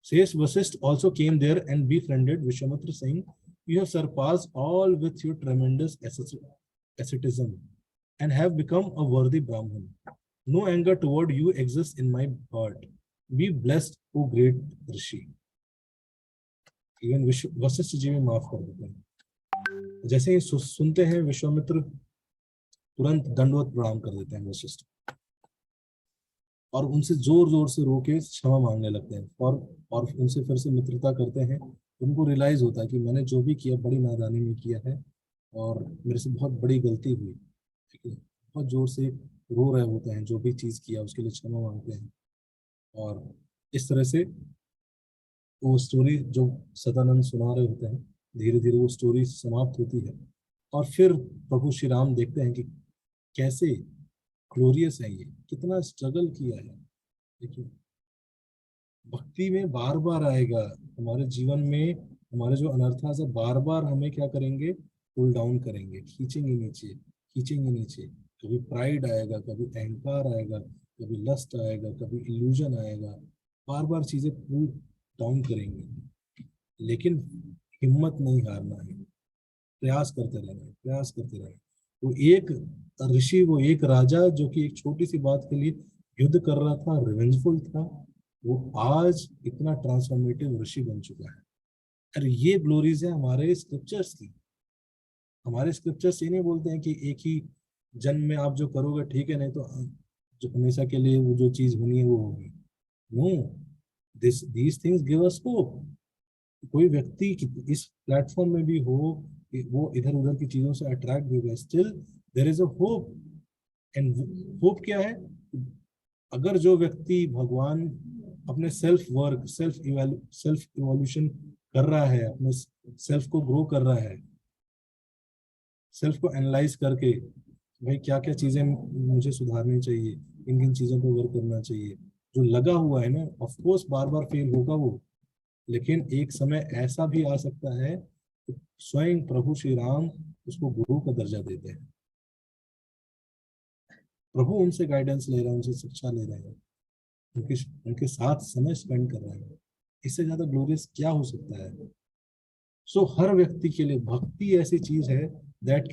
Says Vasist also came there and befriended Vishwamitra, saying, you have surpassed all with your tremendous asceticism and have become a worthy Brahman. No anger toward you exists in my heart. Be blessed, O great Rishi. Even Vashishtha ji में माफ कर देते हैं। जैसे ही सुनते हैं, विश्वामित्र तुरंत दंडवत प्रणाम कर देते हैं वशिष्ठ, और उनसे जोर जोर से रो के क्षमा मांगने लगते हैं, और उनसे फिर से मित्रता करते हैं। उनको रियलाइज होता है कि मैंने जो भी किया बड़ी नादानी में किया है, और मेरे से बहुत बड़ी गलती हुई। ठीक है, बहुत जोर से रो रहे होते हैं, जो भी चीज़ किया उसके लिए क्षमा मांगते हैं। और इस तरह से वो स्टोरी जो सदानंद सुना रहे होते हैं, धीरे धीरे वो स्टोरी समाप्त होती है। और फिर प्रभु श्री राम देखते हैं कि कैसे ग्लोरियस है ये, कितना स्ट्रगल किया है। देखिए, भक्ति में बार बार आएगा हमारे जीवन में, हमारे जो अनर्थास है बार बार हमें क्या करेंगे, पुल डाउन करेंगे, खींचेंगे नीचे, खींचेंगे नीचे। कभी प्राइड आएगा, कभी अहंकार आएगा, कभी लस्ट आएगा, कभी इल्यूजन आएगा, बार बार चीजें पुल डाउन करेंगे। लेकिन हिम्मत नहीं हारना है, प्रयास करते रहना है, प्रयास करते रहना है। वो एक ऋषि, वो एक राजा जो कि एक छोटी सी बात के लिए युद्ध कर रहा था, रिवेंजफुल था, वो आज इतना ट्रांसफॉर्मेटिव ऋषि बन चुका है। और ये ग्लोरीज है हमारे स्क्रिप्चर्स की। हमारे स्क्रिप्चर्स ये नहीं बोलते हैं कि एक ही जन्म में आप जो करोगे ठीक है, नहीं तो जो हमेशा के लिए वो जो चीज होनी है वो होगी। No, these things give us hope. कोई व्यक्ति इस प्लेटफॉर्म में भी हो, वो इधर उधर की चीजों से अट्रैक्ट भी होगा, still there is a hope. And hope क्या है? अगर जो व्यक्ति भगवान अपने सेल्फ वर्क, सेल्फ इवोल्यूशन कर रहा है, अपने सेल्फ को ग्रो कर रहा है, सेल्फ को एनालाइज करके भाई क्या क्या चीजें मुझे सुधारनी चाहिए, किन किन चीजों पर वर्क करना चाहिए, जो लगा हुआ है ना, of course bar bar fail होगा वो, लेकिन एक समय ऐसा भी आ सकता है कि स्वयं प्रभु श्री राम उसको गुरु का दर्जा देते हैं। प्रभु उनसे गाइडेंस ले रहे हैं, उनसे शिक्षा ले रहे हैं, उनके साथ समय स्पेंड कर रहे हैं। इससे ज्यादा ग्लोरियस क्या हो सकता है? सो हर व्यक्ति के लिए भक्ति ऐसी चीज है that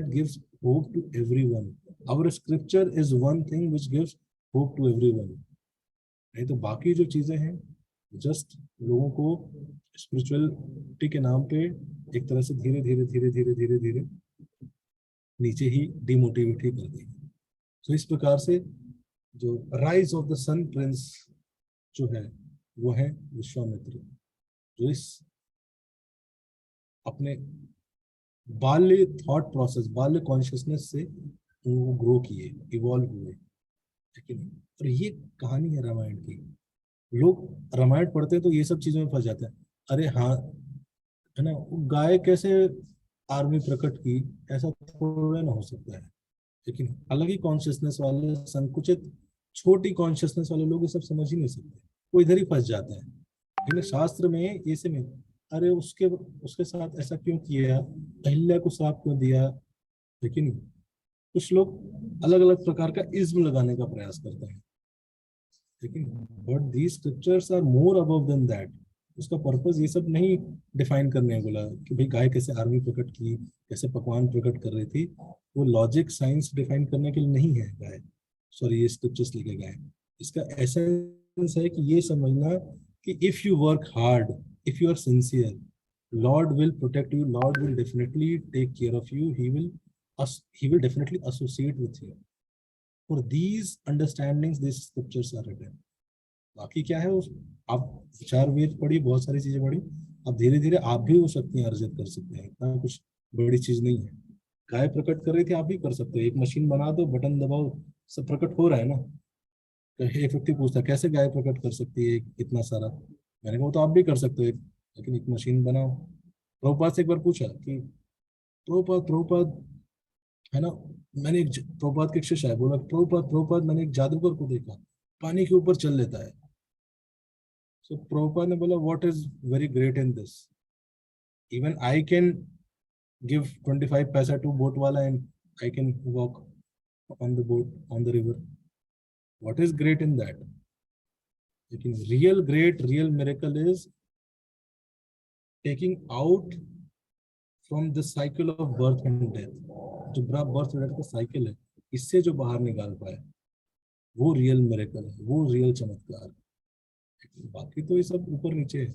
gives hope to everyone. Our scripture is one thing which gives hope to everyone. नहीं तो बाकी जो चीजें हैं जस्ट लोगों को स्पिरिचुअलिटी के नाम पे एक तरह से धीरे धीरे धीरे धीरे धीरे धीरे नीचे ही डिमोटिवेट ही कर देंगे। तो इस प्रकार से जो rise of the sun prince जो है वो है विश्वामित्र, जो इस अपने बाल्य थॉट प्रोसेस, बाल्य कॉन्शियसनेस से वो ग्रो किए, इवॉल्व हुए। लेकिन और ये कहानी है रामायण की। लोग रामायण पढ़ते हैं तो ये सब चीजों में फंस जाते हैं। अरे हाँ, है ना, गाय कैसे आर्मी प्रकट की, ऐसा थोड़ा ना हो सकता है। लेकिन अलग ही कॉन्शियसनेस वाले, संकुचित छोटी कॉन्शियसनेस वाले लोग ये सब समझ ही नहीं सकते, वो इधर ही फंस जाते हैं। लेकिन शास्त्र में ये से में अरे उसके साथ ऐसा क्यों किया, अहिल्या को श्राप क्यों दिया। लेकिन कुछ लोग अलग अलग प्रकार का इज्म लगाने का प्रयास करते हैं, लेकिन but these scriptures are more above than that. उसका पर्पस ये सब नहीं डिफाइन करने बोला कि भाई गाय कैसे आर्मी प्रकट की, कैसे पकवान प्रकट कर रही थी। वो लॉजिक साइंस डिफाइन करने के लिए नहीं है गाय, सॉरी ये स्क्रिप्चर्स लिखे गए। इसका एसेंस है कि ये समझना कि if you work hard, if you are sincere, Lord will protect you, Lord will definitely take care of you, he will definitely associate with you. For these understandings these scriptures are written. बाकी क्या है, उस आप विचार वेद पढ़ी, बहुत सारी चीजें पढ़ी, अब धीरे धीरे आप भी वो शक्तियां अर्जित कर सकते हैं। इतना कुछ बड़ी चीज नहीं है। गाय प्रकट कर रही थी, आप भी कर सकते हो। एक मशीन बना दो, बटन दबाओ, सब प्रकट हो रहा है ना। एक व्यक्ति पूछता कैसे गाय प्रकट कर सकती है इतना सारा, मैंने कहा तो आप भी कर सकते हो, लेकिन एक मशीन बनाओ। प्रभुपाद से एक बार पूछा कि प्रभुपाद है ना, मैंने एक प्रभुपाद के शिष्य है, बोला प्रभुपाद मैंने एक जादूगर को देखा, पानी के ऊपर चल लेता है। सो प्रभुपाद ने बोला what is very great in this, even I can give 25 paisa to boat वाला and I can walk on the boat on the river. What is great in that? लेकिन real miracle is taking out from the cycle of birth and death. जो birth and death का cycle है, इससे जो बाहर निकाल पाए, वो रियल मिरेकल है, वो रियल चमत्कार है। बाकी तो ये सब ऊपर नीचे है।